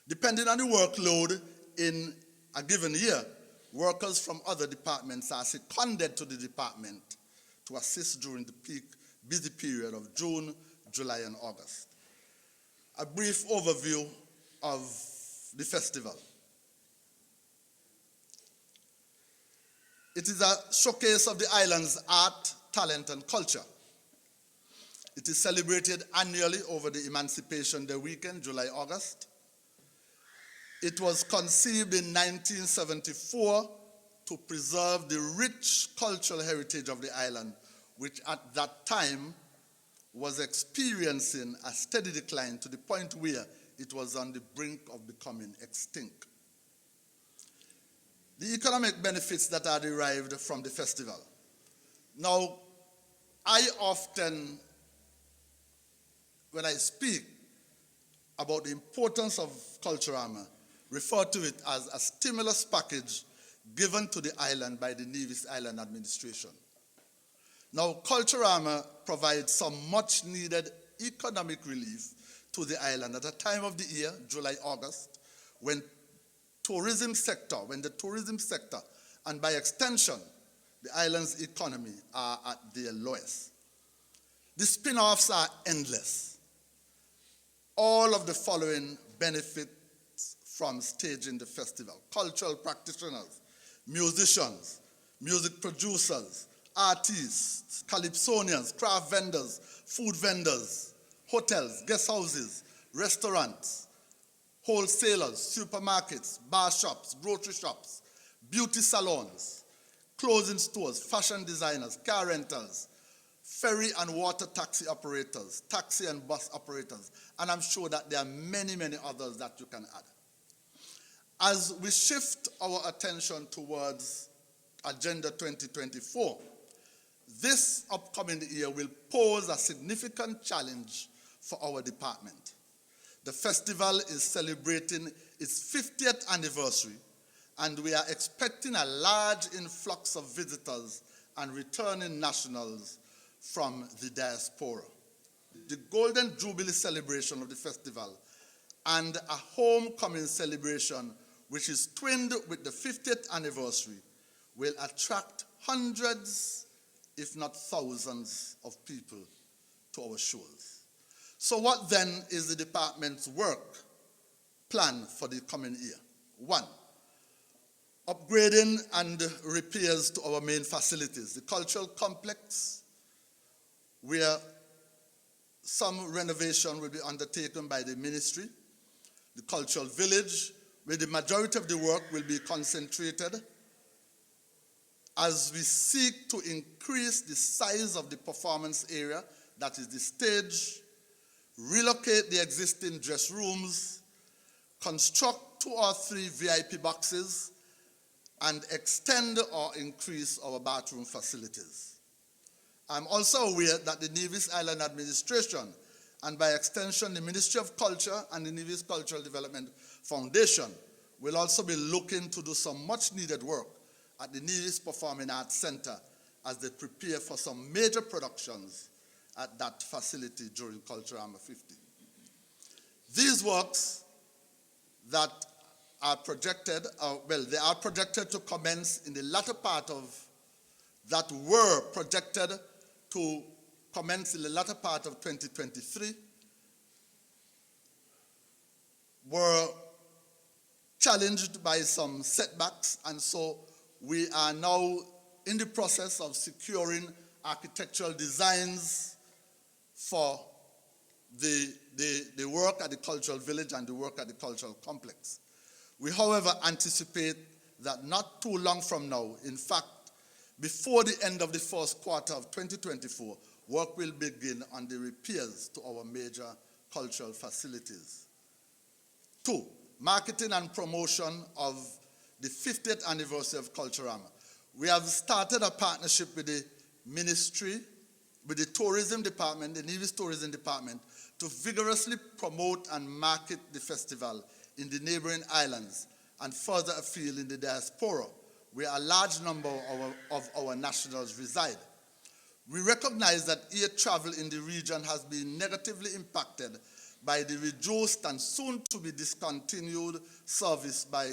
Depending on the workload in a given year, workers from other departments are seconded to the department to assist during the peak busy period of June, July, and August. A brief overview of the festival. It is a showcase of the island's art, talent, and culture. It is celebrated annually over the Emancipation Day weekend, July, August. It was conceived in 1974 to preserve the rich cultural heritage of the island, which at that time was experiencing a steady decline to the point where it was on the brink of becoming extinct. The economic benefits that are derived from the festival. Now, I often, when I speak about the importance of Culturama, refer to it as a stimulus package given to the island by the Nevis Island Administration. Now, Culturama provides some much needed economic relief to the island at a time of the year, July, August, when the tourism sector, and by extension, the island's economy are at their lowest. The spin-offs are endless. All of the following benefits from staging the festival: cultural practitioners, musicians, music producers, artists, calypsonians, craft vendors, food vendors, hotels, guest houses, restaurants, wholesalers, supermarkets, bar shops, grocery shops, beauty salons, clothing stores, fashion designers, car rentals, ferry and water taxi operators, taxi and bus operators, and I'm sure that there are many, many others that you can add. As we shift our attention towards Agenda 2024, this upcoming year will pose a significant challenge for our department. The festival is celebrating its 50th anniversary, and we are expecting a large influx of visitors and returning nationals from the diaspora. The Golden Jubilee celebration of the festival and a homecoming celebration, which is twinned with the 50th anniversary, will attract hundreds, if not thousands, of people to our shores. So what then is the department's work plan for the coming year? 1, upgrading and repairs to our main facilities. The cultural complex, where some renovation will be undertaken by the ministry. The cultural village, where the majority of the work will be concentrated as we seek to increase the size of the performance area, that is the stage, relocate the existing dress rooms, construct 2 or 3 VIP boxes, and extend or increase our bathroom facilities. I'm also aware that the Nevis Island Administration, and by extension the Ministry of Culture and the Nevis Cultural Development Foundation, will also be looking to do some much needed work at the Nevis Performing Arts Center as they prepare for some major productions at that facility during Culturama 50. These works that are projected, they are projected to commence in the latter part of, that were projected to commence in the latter part of 2023, were challenged by some setbacks, and so we are now in the process of securing architectural designs for the work at the cultural village and the work at the cultural complex. We, however, anticipate that not too long from now, in fact, before the end of the first quarter of 2024, work will begin on the repairs to our major cultural facilities. 2, marketing and promotion of the 50th anniversary of Culturama. We have started a partnership with the ministry, with the tourism department, the Nevis Tourism Department, to vigorously promote and market the festival in the neighboring islands and further afield in the diaspora, where a large number of our nationals reside. We recognize that air travel in the region has been negatively impacted by the reduced and soon to be discontinued service by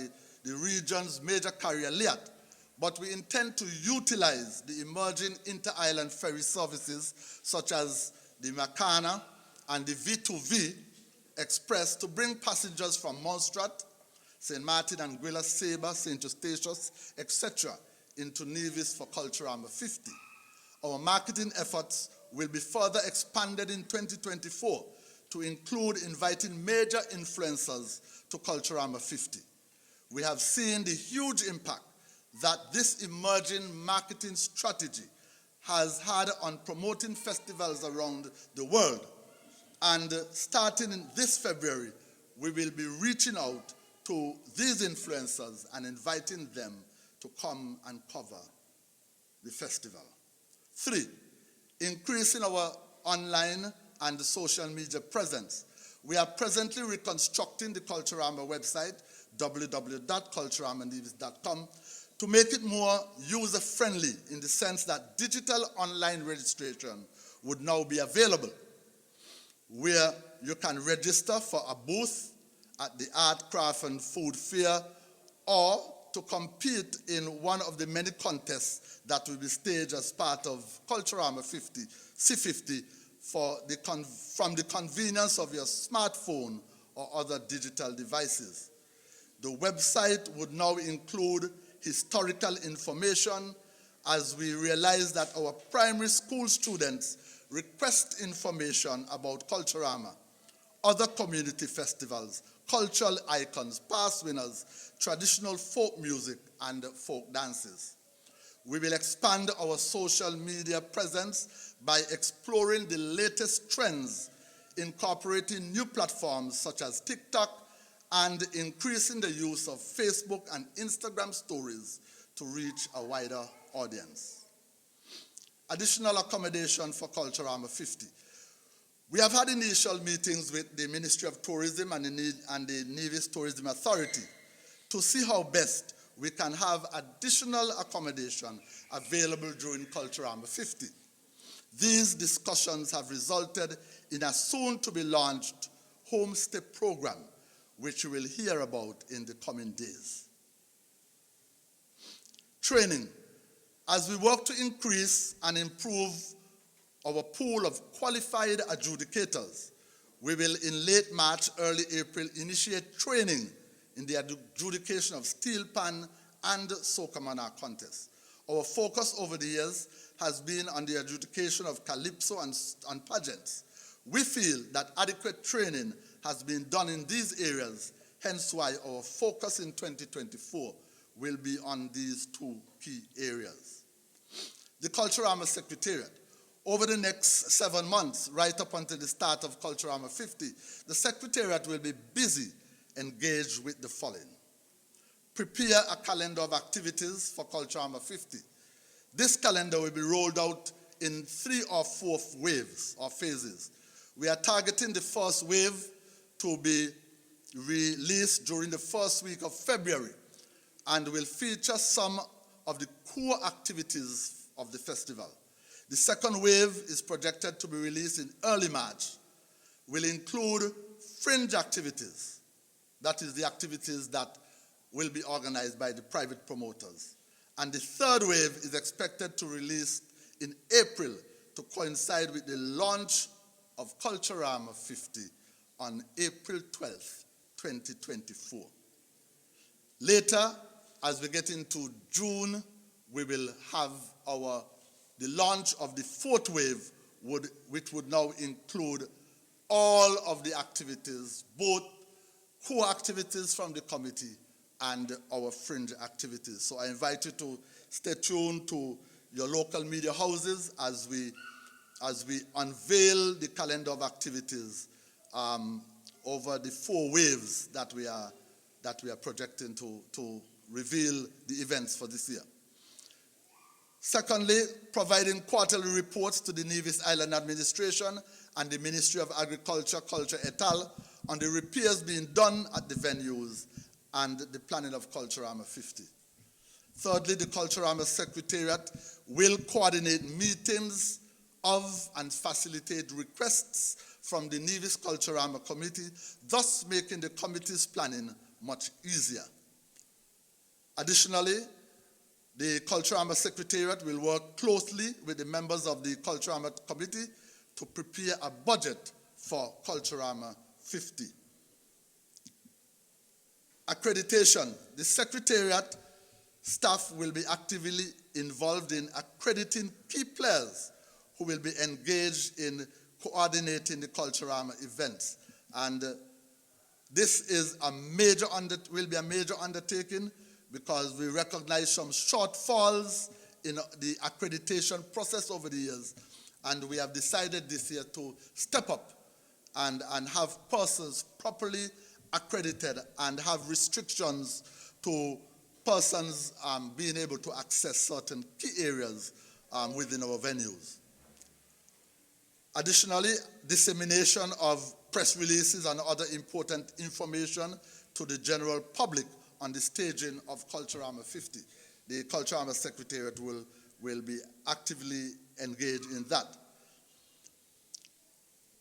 the region's major carrier Liat, but we intend to utilize the emerging inter-island ferry services such as the Makana and the V2V Express to bring passengers from Montserrat, St. Martin and Anguilla, Sabre, St. Eustatius, etc. into Nevis for Culturama 50. Our marketing efforts will be further expanded in 2024 to include inviting major influencers to Culturama 50. We have seen the huge impact that this emerging marketing strategy has had on promoting festivals around the world. And starting in this February, we will be reaching out to these influencers and inviting them to come and cover the festival. 3, increasing our online and social media presence. We are presently reconstructing the Culturama website, www.culturamanevis.com, to make it more user-friendly in the sense that digital online registration would now be available, where you can register for a booth at the Art, Craft and Food Fair, or to compete in one of the many contests that will be staged as part of Culturama 50, C50, from the convenience of your smartphone or other digital devices. The website would now include historical information, as we realize that our primary school students request information about Culturama, other community festivals, cultural icons, past winners, traditional folk music, and folk dances. We will expand our social media presence by exploring the latest trends, incorporating new platforms such as TikTok, and increasing the use of Facebook and Instagram stories to reach a wider audience. Additional accommodation for Culturama 50. We have had initial meetings with the Ministry of Tourism and the Nevis Tourism Authority to see how best we can have additional accommodation available during Culturama 50. These discussions have resulted in a soon-to-be-launched homestay program, which you will hear about in the coming days. Training. As we work to increase and improve our pool of qualified adjudicators, we will in late March, early April, initiate training in the adjudication of steel pan and soca mana contests. Our focus over the years has been on the adjudication of calypso and pageants. We feel that adequate training has been done in these areas, hence why our focus in 2024 will be on these 2 key areas. The Culturama Secretariat. Over the next 7 months, right up until the start of Culturama 50, the Secretariat will be busy engaged with the following. Prepare a calendar of activities for Culturama 50. This calendar will be rolled out in 3 or 4 waves or phases. We are targeting the first wave to be released during the first week of February and will feature some of the core activities of the festival. The second wave is projected to be released in early March. Will include fringe activities. That is the activities that will be organized by the private promoters. And the third wave is expected to release in April to coincide with the launch of Culturama 50 on April 12th, 2024. Later, as we get into June, we will have the launch of the 4th wave, which would now include all of the activities, both core activities from the committee and our fringe activities. So I invite you to stay tuned to your local media houses as we unveil the calendar of activities over the 4 waves that we are projecting to reveal the events for this year. Secondly, providing quarterly reports to the Nevis Island Administration and the Ministry of Agriculture, Culture et al. On the repairs being done at the venues and the planning of Culturama 50. Thirdly, the Culturama Secretariat will coordinate meetings of and facilitate requests from the Nevis Culturama Committee, thus making the committee's planning much easier. Additionally, the Culturama Secretariat will work closely with the members of the Culturama Committee to prepare a budget for Culturama 50. Accreditation. The Secretariat Staff will be actively involved in accrediting key players who will be engaged in coordinating the Culturama events. And this is will be a major undertaking because we recognize some shortfalls in the accreditation process over the years. And we have decided this year to step up and have persons properly accredited and have restrictions to persons being able to access certain key areas within our venues. Additionally, dissemination of press releases and other important information to the general public on the staging of Culturama 50. The Culturama Secretariat will be actively engaged in that.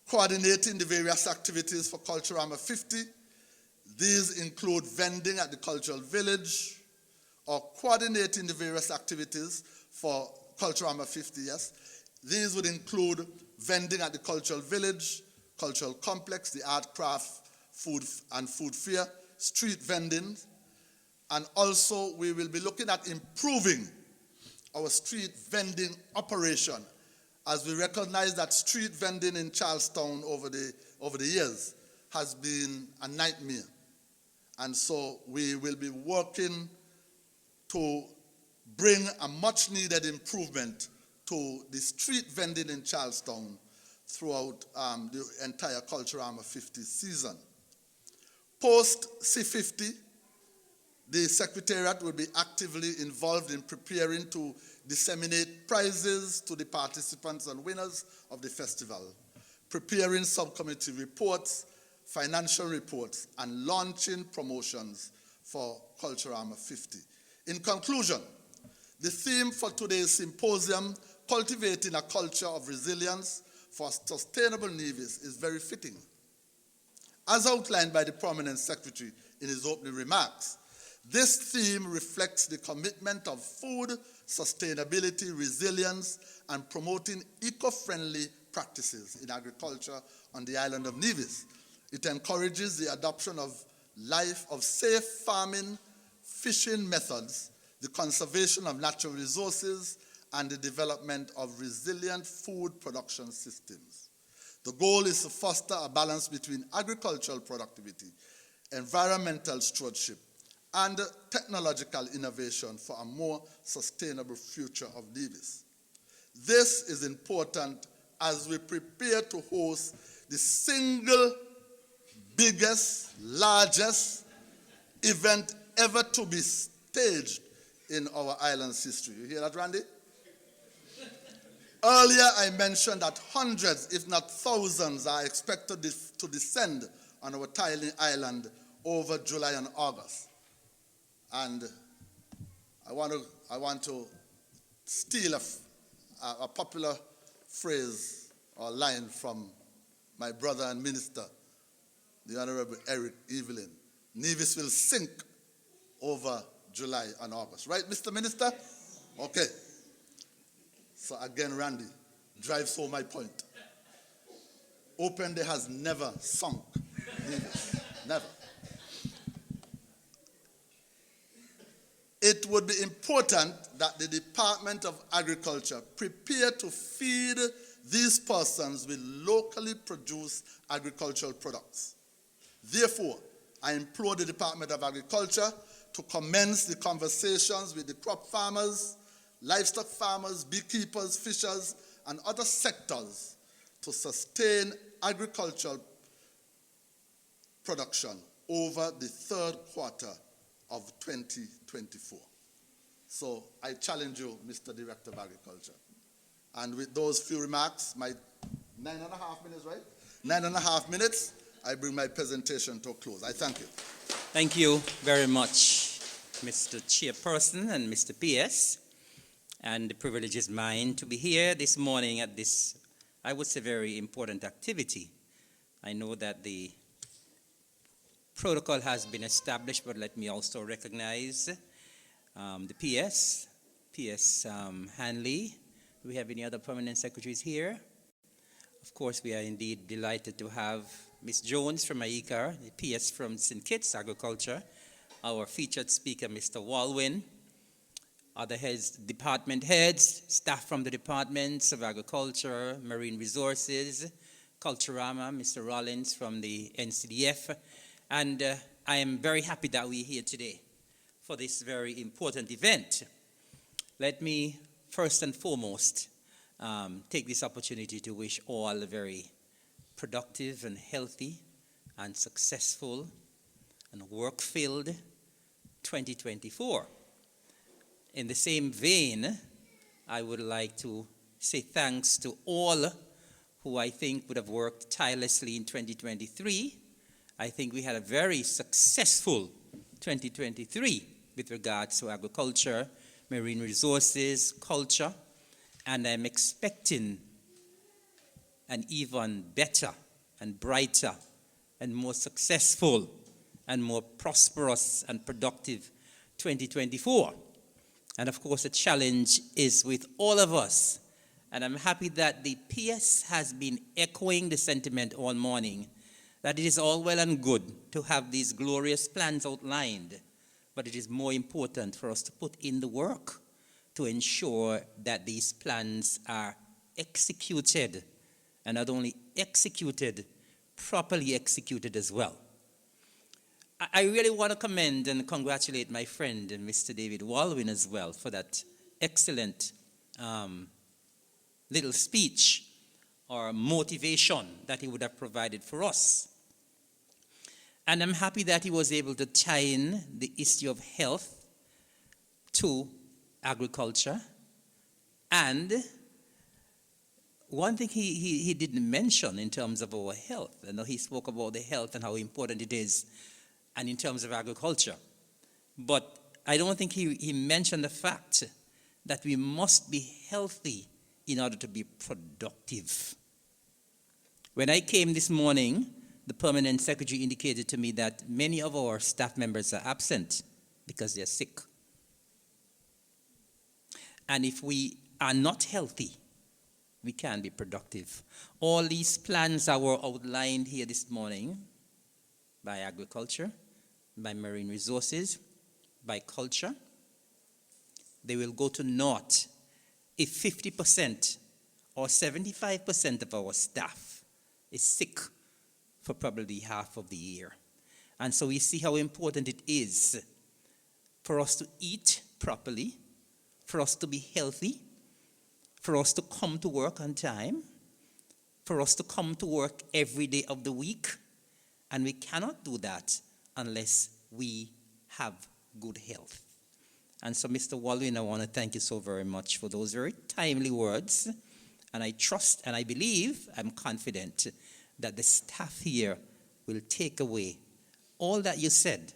Coordinating the various activities for Culturama 50. These include vending at the cultural village, or coordinating the various activities for Culturama 50, yes. These would include vending at the cultural village, cultural complex, the art, craft, food fair, street vending, and also we will be looking at improving our street vending operation, as we recognize that street vending in Charlestown over the years has been a nightmare. And so we will be working to bring a much needed improvement to the street vending in Charlestown throughout the entire Culturama 50 season. Post C50, the Secretariat will be actively involved in preparing to disseminate prizes to the participants and winners of the festival, preparing subcommittee reports, financial reports, and launching promotions for Culturama 50. In conclusion, the theme for today's symposium, Cultivating a Culture of Resilience for Sustainable Nevis, is very fitting. As outlined by the prominent secretary in his opening remarks, this theme reflects the commitment of food, sustainability, resilience, and promoting eco-friendly practices in agriculture on the island of Nevis. It encourages the adoption of safe farming, fishing methods, the conservation of natural resources, and the development of resilient food production systems. The goal is to foster a balance between agricultural productivity, environmental stewardship, and technological innovation for a more sustainable future of Nevis. This is important as we prepare to host the single biggest, largest event ever to be staged in our island's history. You hear that, Randy? Earlier, I mentioned that hundreds, if not thousands, are expected to descend on our tiny island over July and August. And I want to steal a popular phrase or line from my brother and minister, the Honorable Eric Evelyn. Nevis will sink over July and August. Right, Mr. Minister? Okay. So again, Randy drives home my point. Open Day has never sunk Nevis. Never. It would be important that the Department of Agriculture prepare to feed these persons with locally produced agricultural products. Therefore, I implore the Department of Agriculture to commence the conversations with the crop farmers, livestock farmers, beekeepers, fishers, and other sectors to sustain agricultural production over the third quarter of 2024. So I challenge you, Mr. Director of Agriculture. And with those few remarks, my 9.5 minutes, right? 9.5 minutes, I bring my presentation to a close. I thank you. Thank you very much, Mr. Chairperson and Mr. PS. And the privilege is mine to be here this morning at this, I would say, very important activity. I know that the protocol has been established, but let me also recognize the PS Hanley. Do we have any other permanent secretaries here? Of course, we are indeed delighted to have Ms. Jones from AICAR, the PS from St. Kitts Agriculture, our featured speaker, Mr. Walwyn, other heads, department heads, staff from the departments of agriculture, marine resources, Culturama, Mr. Rollins from the NCDF, and I am very happy that we're here today for this very important event. Let me first and foremost take this opportunity to wish all a very productive and healthy and successful and work-filled 2024. In the same vein, I would like to say thanks to all who I think would have worked tirelessly in 2023. I think we had a very successful 2023 with regards to agriculture, marine resources, culture, and I'm expecting an even better and brighter and more successful and more prosperous and productive 2024. And of course, the challenge is with all of us. And I'm happy that the PS has been echoing the sentiment all morning that it is all well and good to have these glorious plans outlined, but it is more important for us to put in the work to ensure that these plans are executed, and not only executed, properly executed as well. I really want to commend and congratulate my friend, Mr. David Walwyn, as well, for that excellent little speech or motivation that he would have provided for us. And I'm happy that he was able to tie in the issue of health to agriculture. And one thing he didn't mention in terms of our health, I know he spoke about the health and how important it is, and in terms of agriculture. But I don't think he mentioned the fact that we must be healthy in order to be productive. When I came this morning, the permanent secretary indicated to me that many of our staff members are absent because they're sick. And if we are not healthy, we can't be productive. All these plans that were outlined here this morning by agriculture, by marine resources, by culture, they will go to naught if 50% or 75% of our staff is sick for probably half of the year. And so we see how important it is for us to eat properly, for us to be healthy, for us to come to work on time, for us to come to work every day of the week. And we cannot do that unless we have good health. And so, Mr. Walwyn, I want to thank you so very much for those very timely words. And I trust and I believe, I'm confident that the staff here will take away all that you said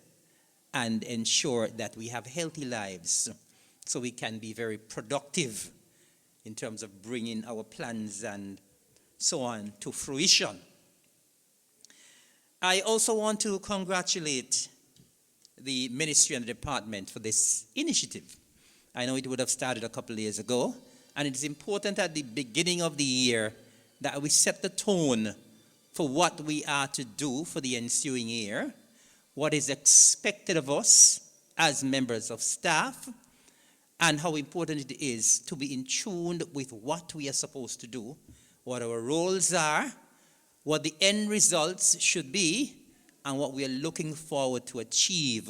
and ensure that we have healthy lives so we can be very productive in terms of bringing our plans and so on to fruition. I also want to congratulate the ministry and the department for this initiative. I know it would have started a couple of years ago, and it's important at the beginning of the year that we set the tone for what we are to do for the ensuing year, what is expected of us as members of staff, and how important it is to be in tune with what we are supposed to do, what our roles are, what the end results should be, and what we are looking forward to achieve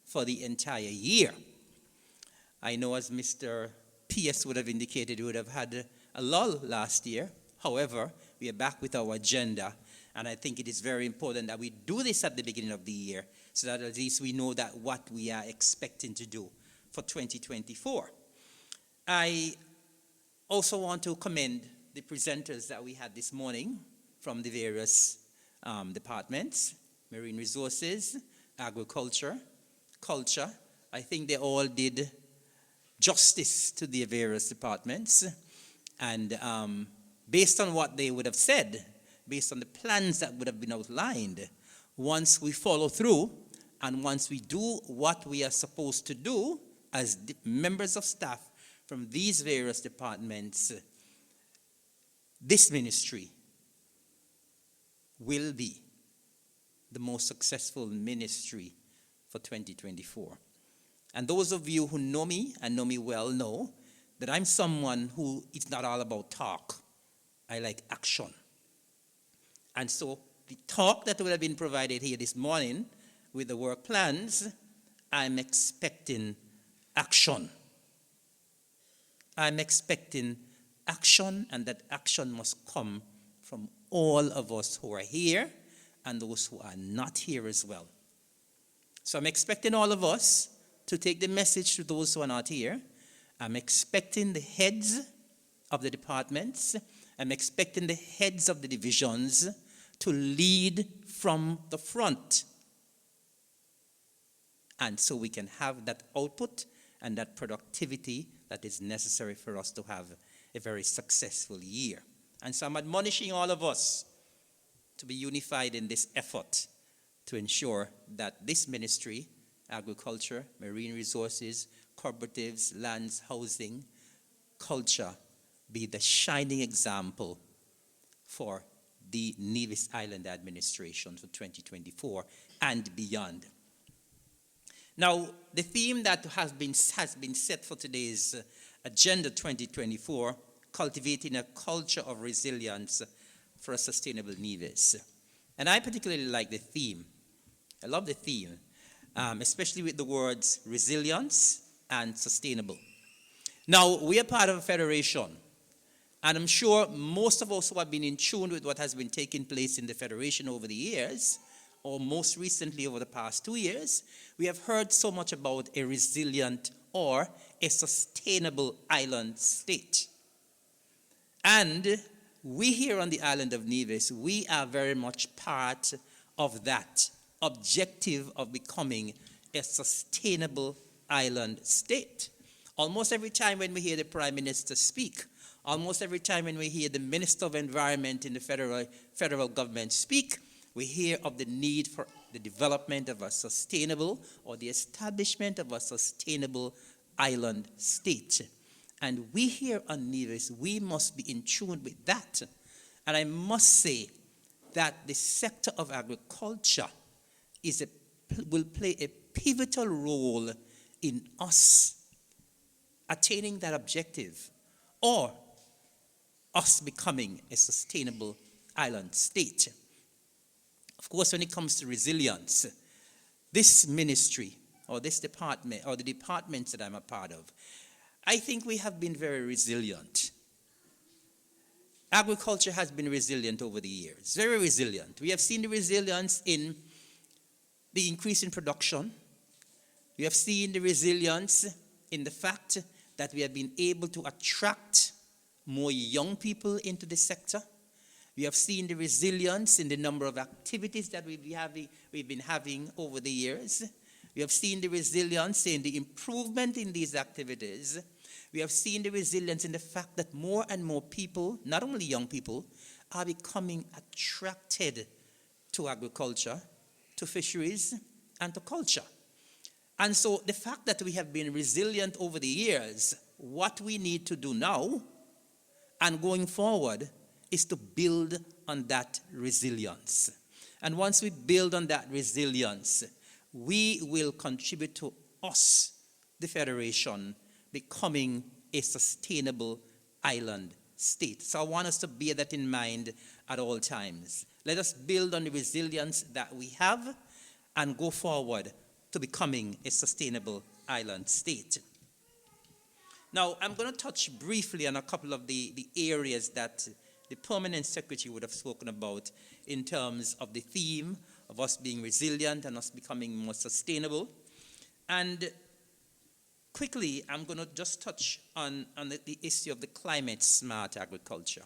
for the entire year. I know, as Mr. P.S. would have indicated, we would have had a lull last year. However, we are back with our agenda, and I think it is very important that we do this at the beginning of the year so that at least we know that what we are expecting to do for 2024. I also want to commend the presenters that we had this morning from the various departments, marine resources, agriculture, culture. I think they all did justice to the various departments. And based on what they would have said, based on the plans that would have been outlined, once we follow through and once we do what we are supposed to do as members of staff from these various departments, this ministry will be the most successful ministry for 2024. And those of you who know me and know me well know that I'm someone who is not all about talk. I like action. And so the talk that will have been provided here this morning with the work plans, I'm expecting action. I'm expecting action, and that action must come from all of us who are here and those who are not here as well. So I'm expecting all of us to take the message to those who are not here. I'm expecting the heads of the departments. I'm expecting the heads of the divisions to lead from the front. And so we can have that output and that productivity that is necessary for us to have a very successful year. And so I'm admonishing all of us to be unified in this effort to ensure that this ministry, agriculture, marine resources, cooperatives, lands, housing, culture, be the shining example for the Nevis Island administration for 2024 and beyond. Now, the theme that has been set for today's Agenda 2024, cultivating a culture of resilience for a sustainable Nevis. And I particularly like the theme. I love the theme, especially with the words resilience and sustainable. Now, we are part of a federation, and I'm sure most of us who have been in tune with what has been taking place in the federation over the years, or most recently over the past 2 years, we have heard so much about a resilient or a sustainable island state. And we here on the island of Nevis, we are very much part of that objective of becoming a sustainable island state. Almost every time when we hear the Prime Minister speak, almost every time when we hear the Minister of Environment in the federal government speak, we hear of the need for the development of a sustainable or the establishment of a sustainable island state. And we here on Nevis, we must be in tune with that. And I must say that the sector of agriculture will play a pivotal role in us attaining that objective, or us becoming a sustainable island state. Of course, when it comes to resilience, this ministry or this department or the departments that I'm a part of, I think we have been very resilient. Agriculture has been resilient over the years, very resilient. We have seen the resilience in the increase in production. We have seen the resilience in the fact that we have been able to attract more young people into the sector. We have seen the resilience in the number of activities that we've been having over the years. We have seen the resilience in the improvement in these activities. We have seen the resilience in the fact that more and more people, not only young people, are becoming attracted to agriculture, to fisheries, and to culture. And so the fact that we have been resilient over the years, what we need to do now and going forward is to build on that resilience. And once we build on that resilience, we will contribute to us, the Federation, becoming a sustainable island state. So I want us to bear that in mind at all times. Let us build on the resilience that we have and go forward to becoming a sustainable island state. Now, I'm going to touch briefly on a couple of the areas that the Permanent Secretary would have spoken about in terms of the theme of us being resilient and us becoming more sustainable. And quickly, I'm going to just touch on the issue of the climate-smart agriculture.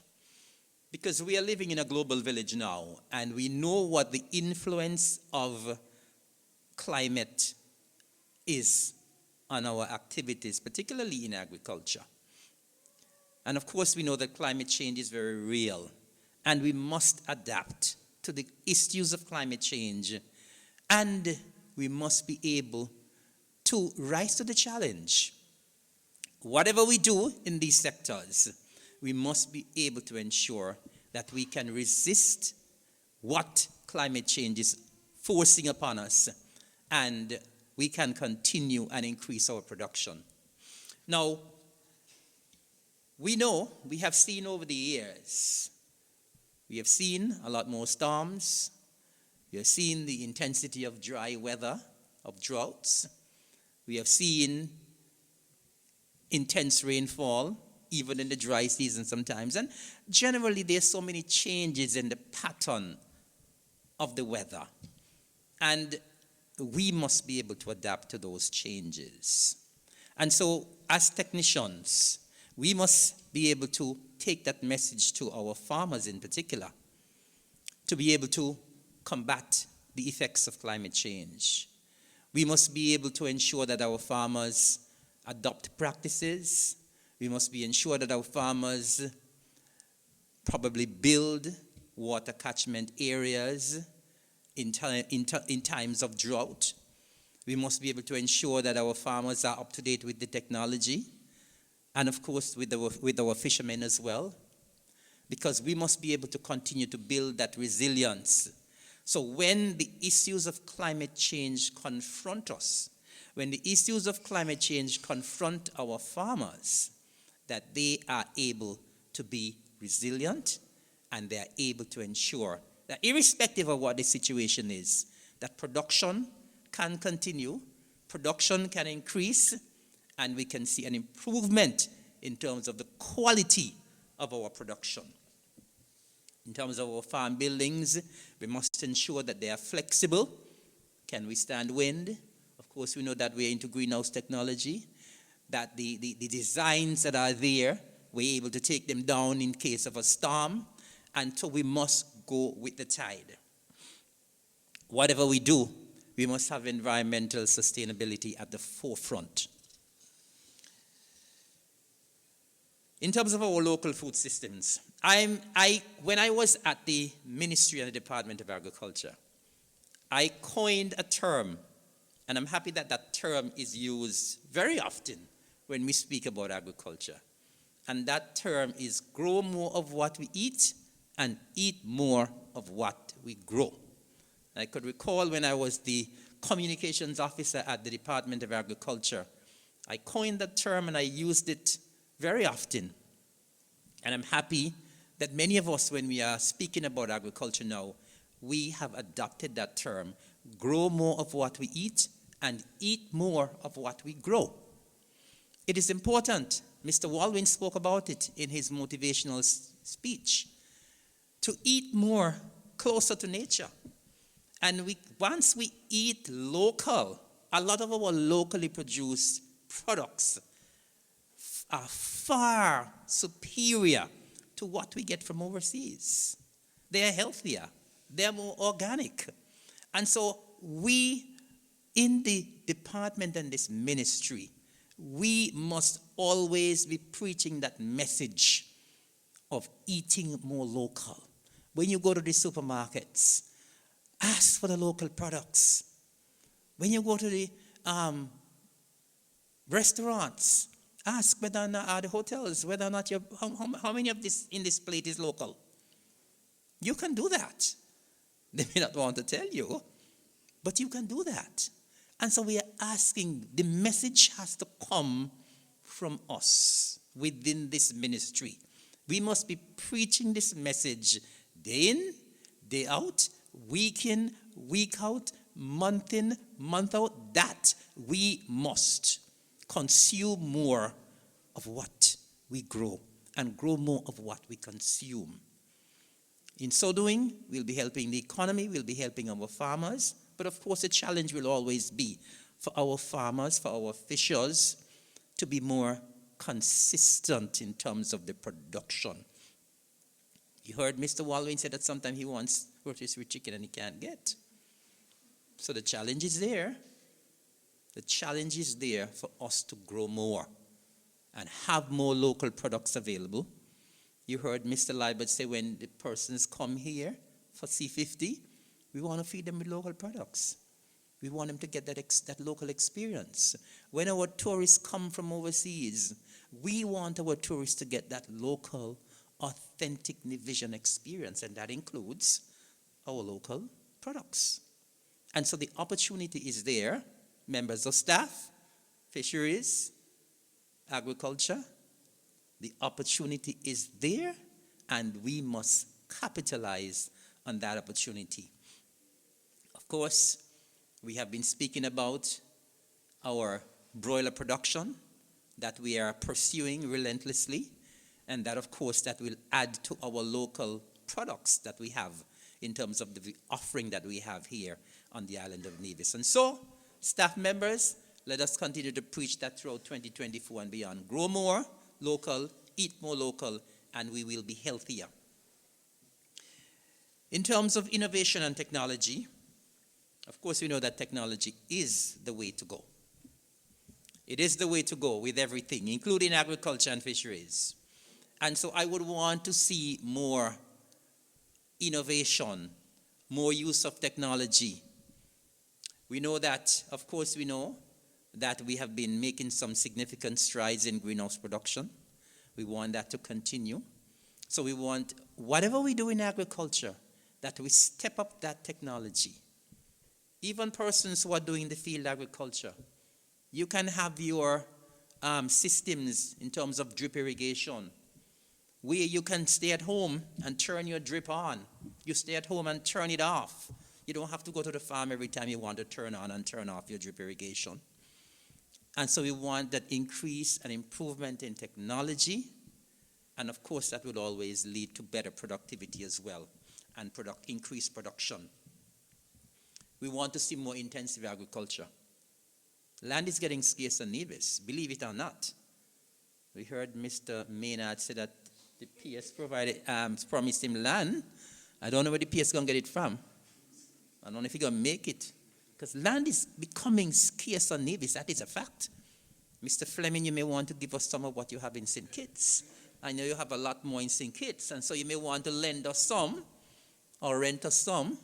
Because we are living in a global village now, and we know what the influence of climate is on our activities, particularly in agriculture. And of course, we know that climate change is very real, and we must adapt to the issues of climate change, and we must be able to rise to the challenge. Whatever we do in these sectors, we must be able to ensure that we can resist what climate change is forcing upon us and we can continue and increase our production. Now, we know, we have seen over the years, we have seen a lot more storms, we have seen the intensity of dry weather, of droughts, we have seen intense rainfall, even in the dry season sometimes, and generally there's so many changes in the pattern of the weather, and we must be able to adapt to those changes. And so, as technicians, we must be able to take that message to our farmers in particular, to be able to combat the effects of climate change. We must be able to ensure that our farmers adopt practices. We must be ensured that our farmers probably build water catchment areas in times of drought. We must be able to ensure that our farmers are up to date with the technology, and of course with our fishermen as well, because we must be able to continue to build that resilience. So when the issues of climate change confront us, when the issues of climate change confront our farmers, that they are able to be resilient and they are able to ensure that irrespective of what the situation is, that production can continue, production can increase, and we can see an improvement in terms of the quality of our production. In terms of our farm buildings, we must ensure that they are flexible, can withstand wind. Of course, we know that we are into greenhouse technology, that the designs that are there, we're able to take them down in case of a storm, and so we must go with the tide. Whatever we do, we must have environmental sustainability at the forefront. In terms of our local food systems, when I was at the Ministry and the Department of Agriculture, I coined a term, and I'm happy that that term is used very often when we speak about agriculture. And that term is grow more of what we eat and eat more of what we grow. I could recall when I was the communications officer at the Department of Agriculture, I coined that term and I used it very often. And I'm happy that many of us, when we are speaking about agriculture now, we have adopted that term, grow more of what we eat and eat more of what we grow. It is important, Mr. Walwyn spoke about it in his motivational speech, to eat more closer to nature. And once we eat local, a lot of our locally produced products are far superior to what we get from overseas. They are healthier. They are more organic. And so we, in the department and this ministry, we must always be preaching that message of eating more local. When you go to the supermarkets, ask for the local products. When you go to the restaurants, ask whether or not, the hotels, whether or not how many of this in this plate is local. You can do that. They may not want to tell you, but you can do that. And so we are asking, the message has to come from us within this ministry. We must be preaching this message day in, day out, week in, week out, month in, month out, that we must consume more of what we grow and grow more of what we consume. In so doing, we'll be helping the economy, we'll be helping our farmers, but of course the challenge will always be for our farmers, for our fishers, to be more consistent in terms of the production. You heard Mr. Walwyn say that sometimes he wants rotisserie chicken and he can't get. So the challenge is there. The challenge is there for us to grow more and have more local products available. You heard Mr. Libert say when the persons come here for C50, we want to feed them with local products. We want them to get that local experience. When our tourists come from overseas, we want our tourists to get that local, authentic Nevisian experience, and that includes our local products. And so the opportunity is there members of staff, fisheries, agriculture, the opportunity is there, and we must capitalize on that opportunity. Of course, we have been speaking about our broiler production that we are pursuing relentlessly, and that, of course, that will add to our local products that we have in terms of the offering that we have here on the island of Nevis. And so, staff members, let us continue to preach that throughout 2024 and beyond. Grow more local, eat more local, and we will be healthier. In terms of innovation and technology, of course, we know that technology is the way to go. It is the way to go with everything, including agriculture and fisheries. And so I would want to see more innovation, more use of technology. We know that, of course, we know that we have been making some significant strides in greenhouse production. We want that to continue. So we want, whatever we do in agriculture, that we step up that technology. Even persons who are doing the field agriculture, you can have your systems in terms of drip irrigation, where you can stay at home and turn your drip on. You stay at home and turn it off. You don't have to go to the farm every time you want to turn on and turn off your drip irrigation. And so we want that increase and improvement in technology. And of course, that will always lead to better productivity as well and increased production. We want to see more intensive agriculture. Land is getting scarce in Nevis, believe it or not. We heard Mr. Maynard say that the PS promised him land. I don't know where the PS is going to get it from. I don't know if he's going to make it. Because land is becoming scarce on Nevis. That is a fact. Mr. Fleming, you may want to give us some of what you have in St. Kitts. I know you have a lot more in St. Kitts, and so you may want to lend us some or rent us some.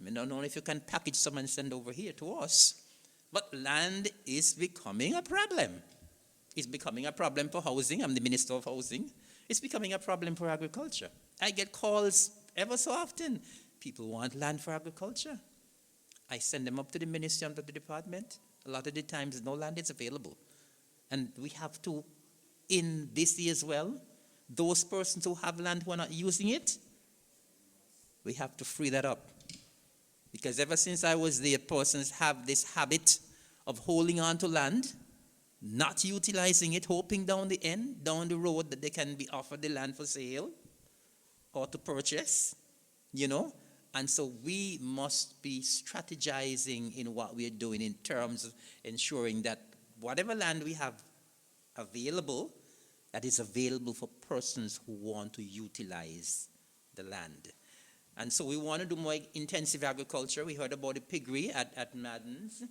I don't know if you can package some and send over here to us. But land is becoming a problem. It's becoming a problem for housing. I'm the Minister of Housing. It's becoming a problem for agriculture. I get calls ever so often. People want land for agriculture. I send them up to the ministry and to the department. A lot of the times, no land is available. And we have to, in this year as well, those persons who have land who are not using it, we have to free that up. Because ever since I was there, persons have this habit of holding on to land, not utilizing it, hoping down the road that they can be offered the land for sale or to purchase, And so we must be strategizing in what we're doing in terms of ensuring that whatever land we have available, that is available for persons who want to utilize the land. And so we want to do more intensive agriculture. We heard about the piggery at Madden's.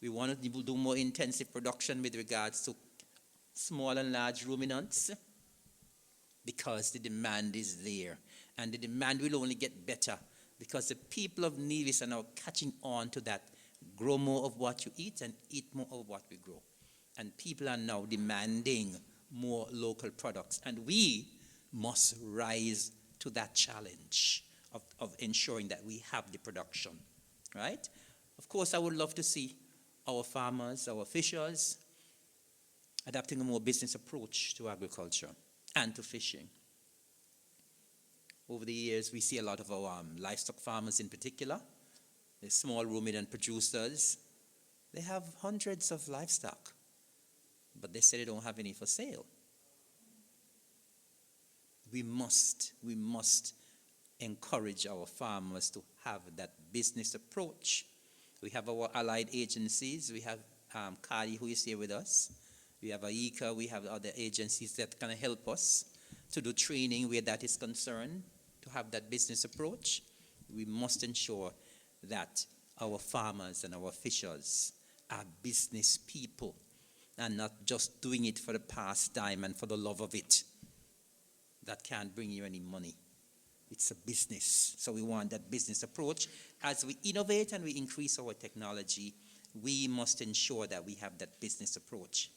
We want to do more intensive production with regards to small and large ruminants because the demand is there. And the demand will only get better because the people of Nevis are now catching on to that. Grow more of what you eat and eat more of what we grow. And people are now demanding more local products. And we must rise to that challenge of ensuring that we have the production, right? Of course, I would love to see our farmers, our fishers, adapting a more business approach to agriculture and to fishing. Over the years, we see a lot of our livestock farmers in particular, the small ruminant producers, they have hundreds of livestock, but they say they don't have any for sale. We must encourage our farmers to have that business approach. We have our allied agencies. We have Kadi, who is here with us. We have AICA. We have other agencies that can help us to do training where that is concerned, to have that business approach. We must ensure that our farmers and our fishers are business people and not just doing it for the pastime and for the love of it. That can't bring you any money. It's a business. So we want that business approach. As we innovate and we increase our technology, we must ensure that we have that business approach.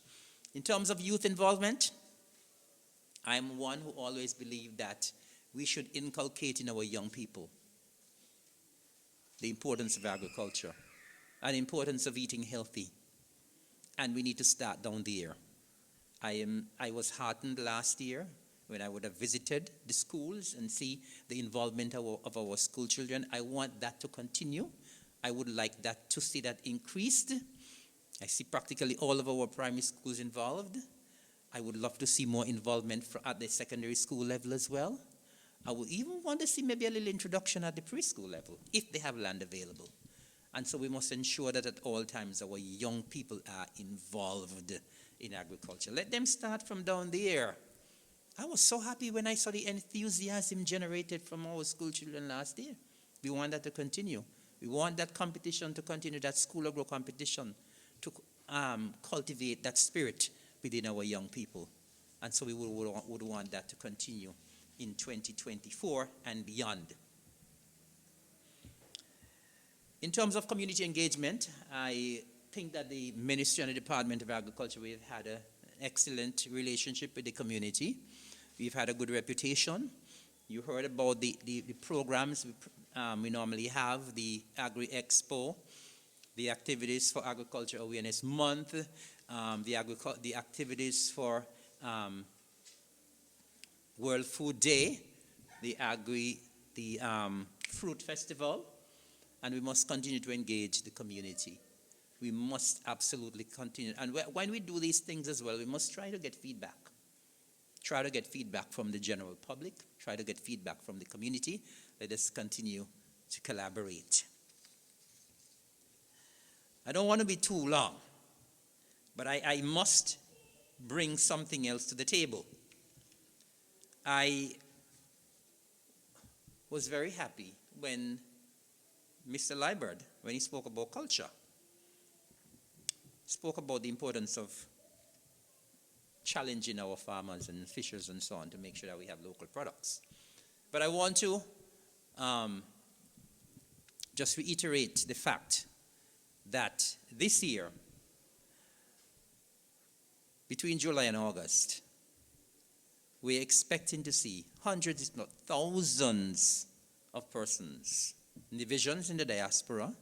In terms of youth involvement, I'm one who always believed that we should inculcate in our young people the importance of agriculture and the importance of eating healthy. And we need to start down there. I was heartened last year when I would have visited the schools and see the involvement of our school children. I want that to continue. I would like that to see that increased. I see practically all of our primary schools involved. I would love to see more involvement at the secondary school level as well. I would even want to see maybe a little introduction at the preschool level, if they have land available. And so we must ensure that at all times our young people are involved in agriculture. Let them start from down there. I was so happy when I saw the enthusiasm generated from our school children last year. We want that to continue. We want that competition to continue, that school of grow competition, to cultivate that spirit within our young people. And so we would want that to continue in 2024 and beyond. In terms of community engagement, I think that the Ministry and the Department of Agriculture, we've had an excellent relationship with the community. We've had a good reputation. You heard about the programs we normally have, the Agri Expo, the activities for Agriculture Awareness Month, the activities for World Food Day, the Fruit Festival, and we must continue to engage the community. We must absolutely continue. And when we do these things as well, we must try to get feedback. Try to get feedback from the general public. Try to get feedback from the community. Let us continue to collaborate. I don't want to be too long, but I must bring something else to the table. I was very happy when Mr. Liebert, when he spoke about culture, spoke about the importance of challenging our farmers and fishers and so on to make sure that we have local products. But I want to just reiterate the fact that this year, between July and August, we're expecting to see hundreds, if not thousands, of persons, Nevisians in the diaspora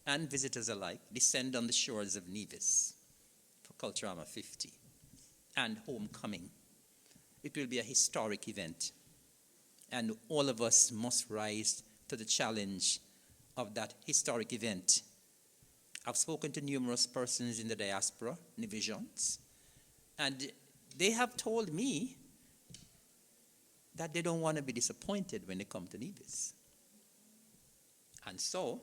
and visitors alike, descend on the shores of Nevis for Culturama 50 and Homecoming. It will be a historic event, and all of us must rise to the challenge of that historic event. I've spoken to numerous persons in the diaspora, Nevisians, and they have told me that they don't want to be disappointed when they come to Nevis. And so,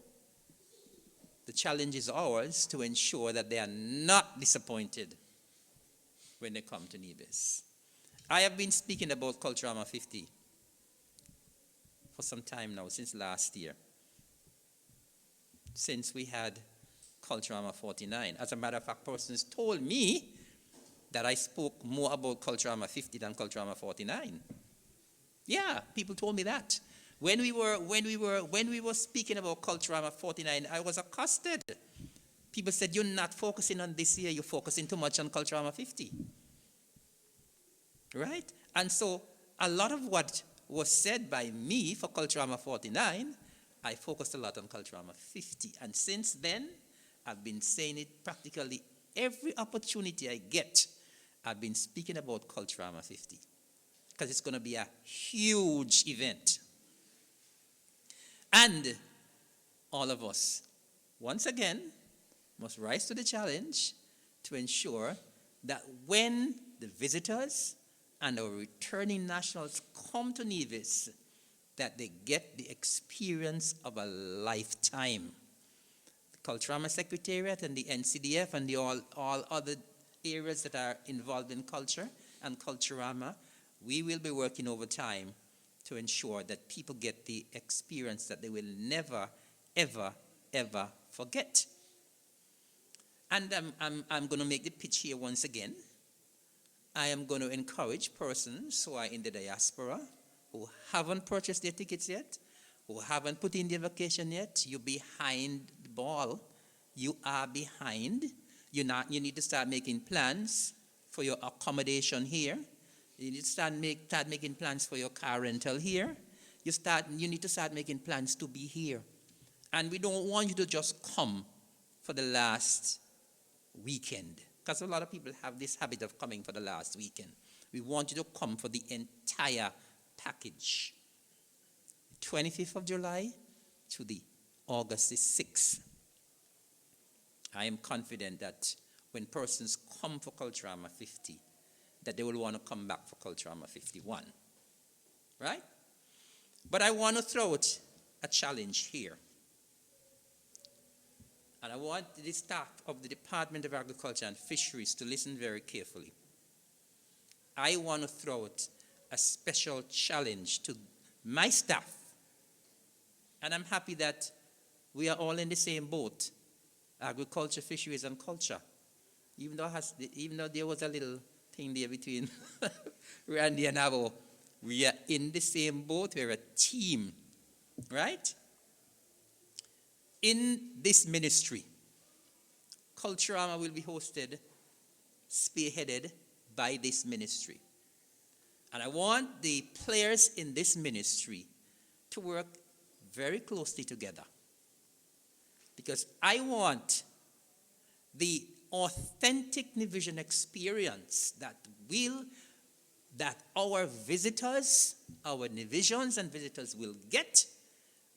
the challenge is ours to ensure that they are not disappointed when they come to Nevis. I have been speaking about Culturama 50 for some time now, since last year, since we had Culturama 49. As a matter of fact, persons told me that I spoke more about Culturama 50 than Culturama 49. Yeah, people told me that. When we were speaking about Culturama 49, I was accosted. People said, "You're not focusing on this year, you're focusing too much on Culturama 50." Right? And so a lot of what was said by me for Culturama 49, I focused a lot on Culturama 50. And since then, I've been saying it practically every opportunity I get. I've been speaking about Culturama 50 because it's going to be a huge event. And all of us, once again, must rise to the challenge to ensure that when the visitors and our returning nationals come to Nevis, that they get the experience of a lifetime. The Culturama Secretariat and the NCDF and the all other areas that are involved in culture and Culturama, we will be working over time to ensure that people get the experience that they will never, ever, ever forget. And I'm going to make the pitch here once again. I am going to encourage persons who are in the diaspora, who haven't purchased their tickets yet, who haven't put in their vacation yet. You're behind the ball. You are behind. You need to start making plans for your accommodation here. You need to start making plans for your car rental here. You need to start making plans to be here. And we don't want you to just come for the last weekend, because a lot of people have this habit of coming for the last weekend. We want you to come for the entire package. 25th of July to the August the 6th. I am confident that when persons come for Culturama 50, that they will want to come back for Culturama 51. Right? But I want to throw out a challenge here. And I want the staff of the Department of Agriculture and Fisheries to listen very carefully. I want to throw out a special challenge to my staff. And I'm happy that we are all in the same boat, agriculture, fisheries, and culture. Even though there was a little thing there between Randy and Abo, we are in the same boat. We're a team, right? In this ministry, Culturama will be hosted, spearheaded by this ministry. And I want the players in this ministry to work very closely together. Because I want the authentic Nevision experience that our visitors, our Nevisians and visitors will get,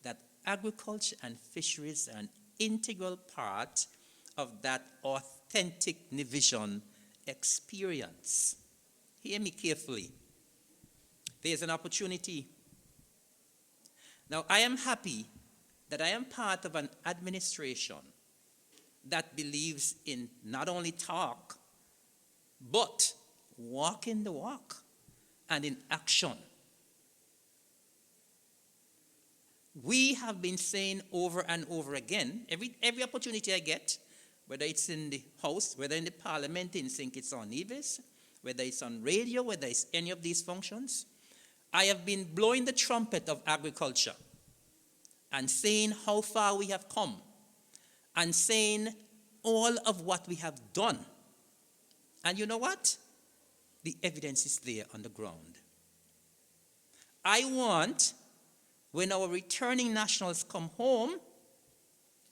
that agriculture and fisheries are an integral part of that authentic Nevision experience. Hear me carefully. There's an opportunity. Now, I am happy that I am part of an administration that believes in not only talk, but walking the walk and in action. We have been saying over and over again, every opportunity I get, whether it's in the House, whether in the Parliament, in St. Kitts or Nevis, whether it's on radio, whether it's any of these functions, I have been blowing the trumpet of agriculture and saying how far we have come and saying all of what we have done. And you know what? The evidence is there on the ground. I want, when our returning nationals come home,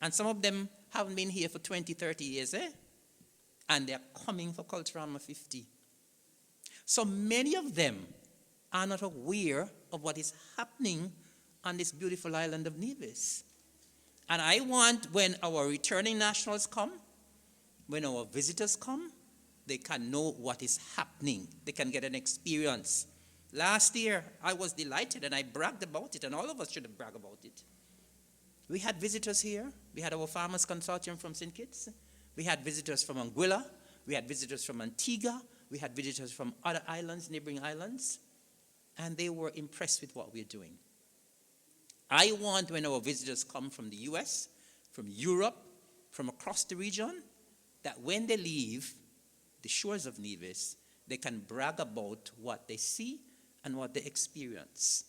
and some of them haven't been here for 20, 30 years, and they're coming for Culturama 50. So many of them are not aware of what is happening on this beautiful island of Nevis. And I want, when our returning nationals come, when our visitors come, they can know what is happening. They can get an experience. Last year, I was delighted and I bragged about it, and all of us should have bragged about it. We had visitors here. We had our Farmers Consortium from St. Kitts. We had visitors from Anguilla. We had visitors from Antigua. We had visitors from other islands, neighboring islands. And they were impressed with what we're doing. I want, when our visitors come from the US, from Europe, from across the region, that when they leave the shores of Nevis, they can brag about what they see and what they experience.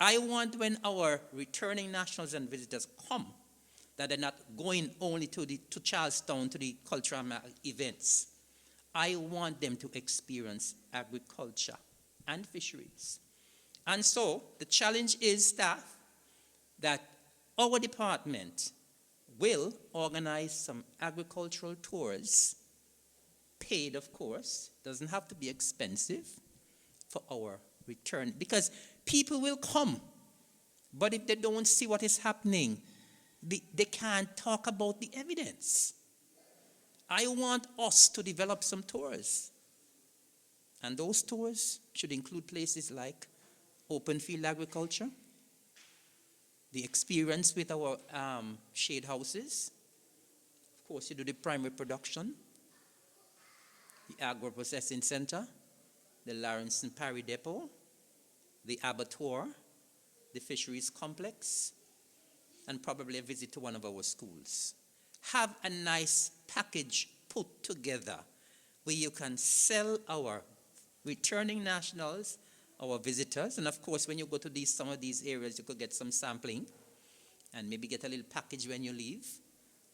I want, when our returning nationals and visitors come, that they're not going only to Charlestown, to the Culturama events. I want them to experience agriculture and fisheries. And so the challenge is, staff, that our department will organize some agricultural tours, paid of course, doesn't have to be expensive, for our return. Because people will come, but if they don't see what is happening, they can't talk about the evidence. I want us to develop some tours. And those tours should include places like open field agriculture, the experience with our shade houses. Of course, you do the primary production, the agro-processing center, the Lawrence and Parry Depot, the abattoir, the fisheries complex, and probably a visit to one of our schools. Have a nice package put together where you can sell our returning nationals, our visitors, and of course when you go to some of these areas you could get some sampling and maybe get a little package when you leave.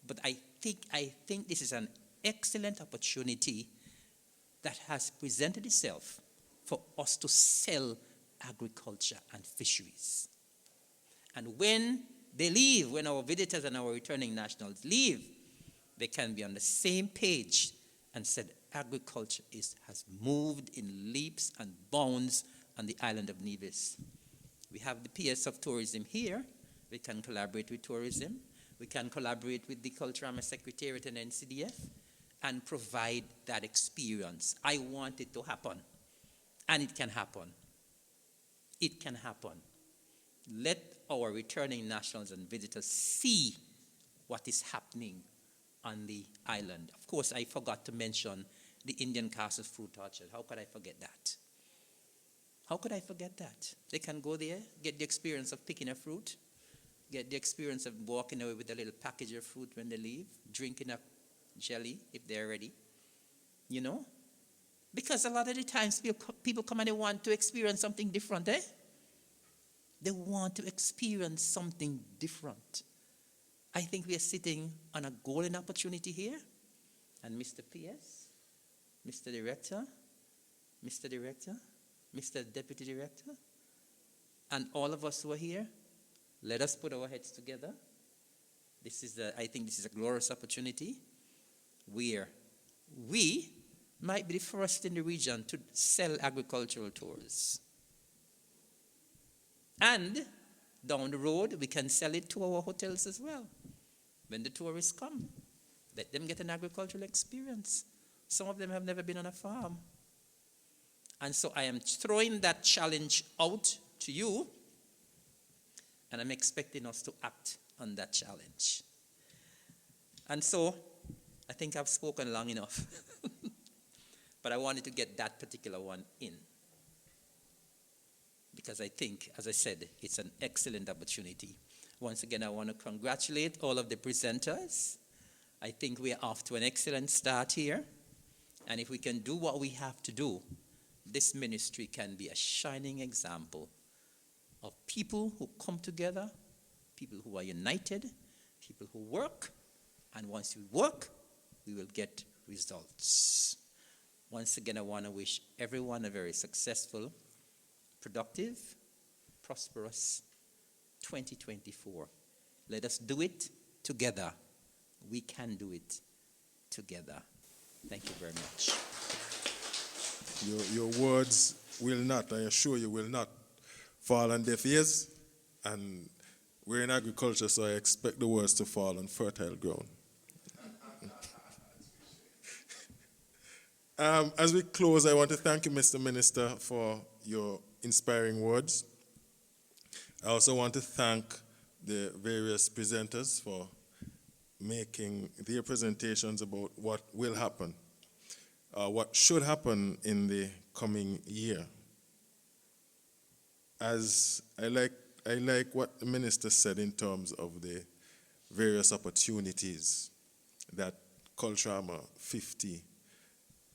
But I think this is an excellent opportunity that has presented itself for us to sell agriculture and fisheries. And when they leave, when our visitors and our returning nationals leave, they can be on the same page and said agriculture has moved in leaps and bounds on the island of Nevis. We have the PS of tourism here. We can collaborate with tourism. We can collaborate with the Culture Secretariat and NCDF and provide that experience. I want it to happen. And it can happen. It can happen. Let our returning nationals and visitors see what is happening on the island. Of course, I forgot to mention the Indian Castle Fruit Orchard. How could I forget that? How could I forget that? They can go there, get the experience of picking a fruit, get the experience of walking away with a little package of fruit when they leave, drinking a jelly if they're ready, you know? Because a lot of the times people come and they want to experience something different, eh? They want to experience something different. I think we are sitting on a golden opportunity here. And Mr. PS, Mr. Director, Mr. Deputy Director, and all of us who are here, let us put our heads together. I think this is a glorious opportunity where we might be the first in the region to sell agricultural tours. And down the road, we can sell it to our hotels as well. When the tourists come, let them get an agricultural experience. Some of them have never been on a farm. And so I am throwing that challenge out to you, and I'm expecting us to act on that challenge. And so I think I've spoken long enough, but I wanted to get that particular one in. Because I think, as I said, it's an excellent opportunity. Once again, I want to congratulate all of the presenters. I think we are off to an excellent start here. And if we can do what we have to do, this ministry can be a shining example of people who come together, people who are united, people who work, and once we work, we will get results. Once again, I want to wish everyone a very successful, productive, prosperous 2024. Let us do it together. We can do it together. Thank you very much. Your words will not, I assure you, will not fall on deaf ears. And we're in agriculture, so I expect the words to fall on fertile ground. As we close, I want to thank you, Mr. Minister, for your inspiring words. I also want to thank the various presenters for making their presentations about what will happen, what should happen in the coming year. As I like what the minister said in terms of the various opportunities that Culturama 50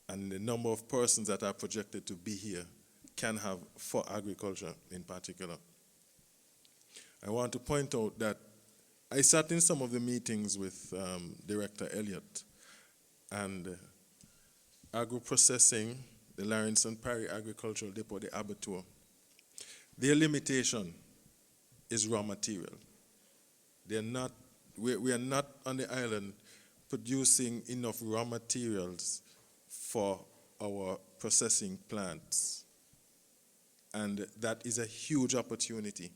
and the number of persons that are projected to be here can have for agriculture in particular. I want to point out that I sat in some of the meetings with Director Elliott, and agro-processing, the Lawrence and Parry Agricultural Depot, the abattoir, their limitation is raw material. We are not on the island producing enough raw materials for our processing plants. And that is a huge opportunity,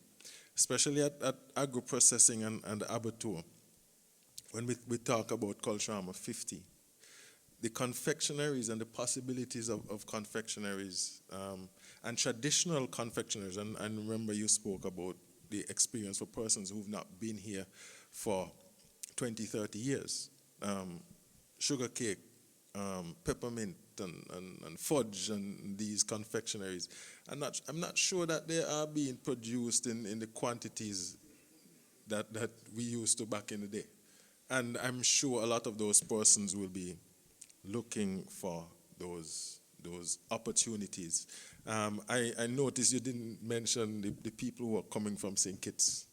especially at agro-processing and abattoir. When we talk about Culturama 50, the confectionaries and the possibilities of confectionaries and traditional confectionaries, and remember you spoke about the experience for persons who've not been here for 20, 30 years. Sugar cake, peppermint, and fudge, and these confectionaries. I'm not sure that they are being produced in the quantities that we used to back in the day. And I'm sure a lot of those persons will be looking for those opportunities. I noticed you didn't mention the people who are coming from St. Kitts.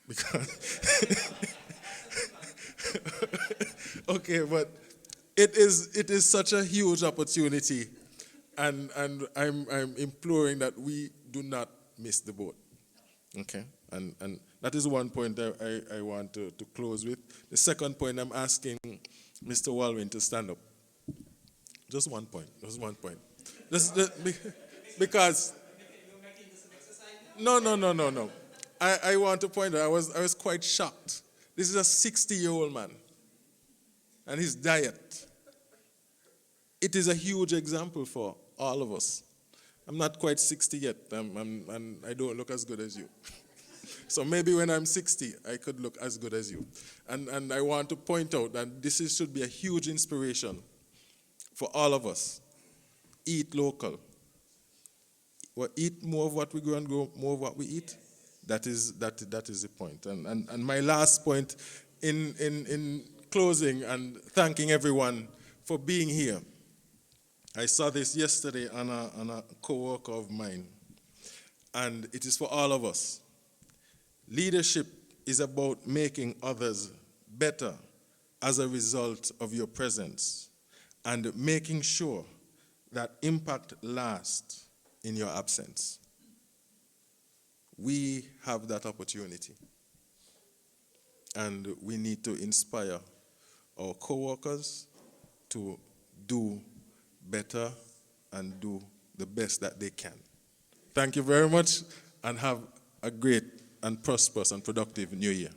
Because okay, but it is such a huge opportunity, and I'm imploring that we do not miss the boat. Okay, and that is one point I want to close with. The second point, I'm asking Mr. Walwyn to stand up. Just one point. Because no. I want to point out, I was quite shocked. This is a 60-year-old man and his diet. It is a huge example for all of us. I'm not quite 60 yet, and I don't look as good as you. So maybe when I'm 60, I could look as good as you. And I want to point out that should be a huge inspiration for all of us. Eat local. Well, eat more of what we grow and grow more of what we eat. That is the point. And my last point in closing and thanking everyone for being here. I saw this yesterday on a co-worker of mine, and it is for all of us. Leadership is about making others better as a result of your presence and making sure that impact lasts in your absence. We have that opportunity, and we need to inspire our co-workers to do better and do the best that they can. Thank you very much, and have a great and prosperous and productive new year.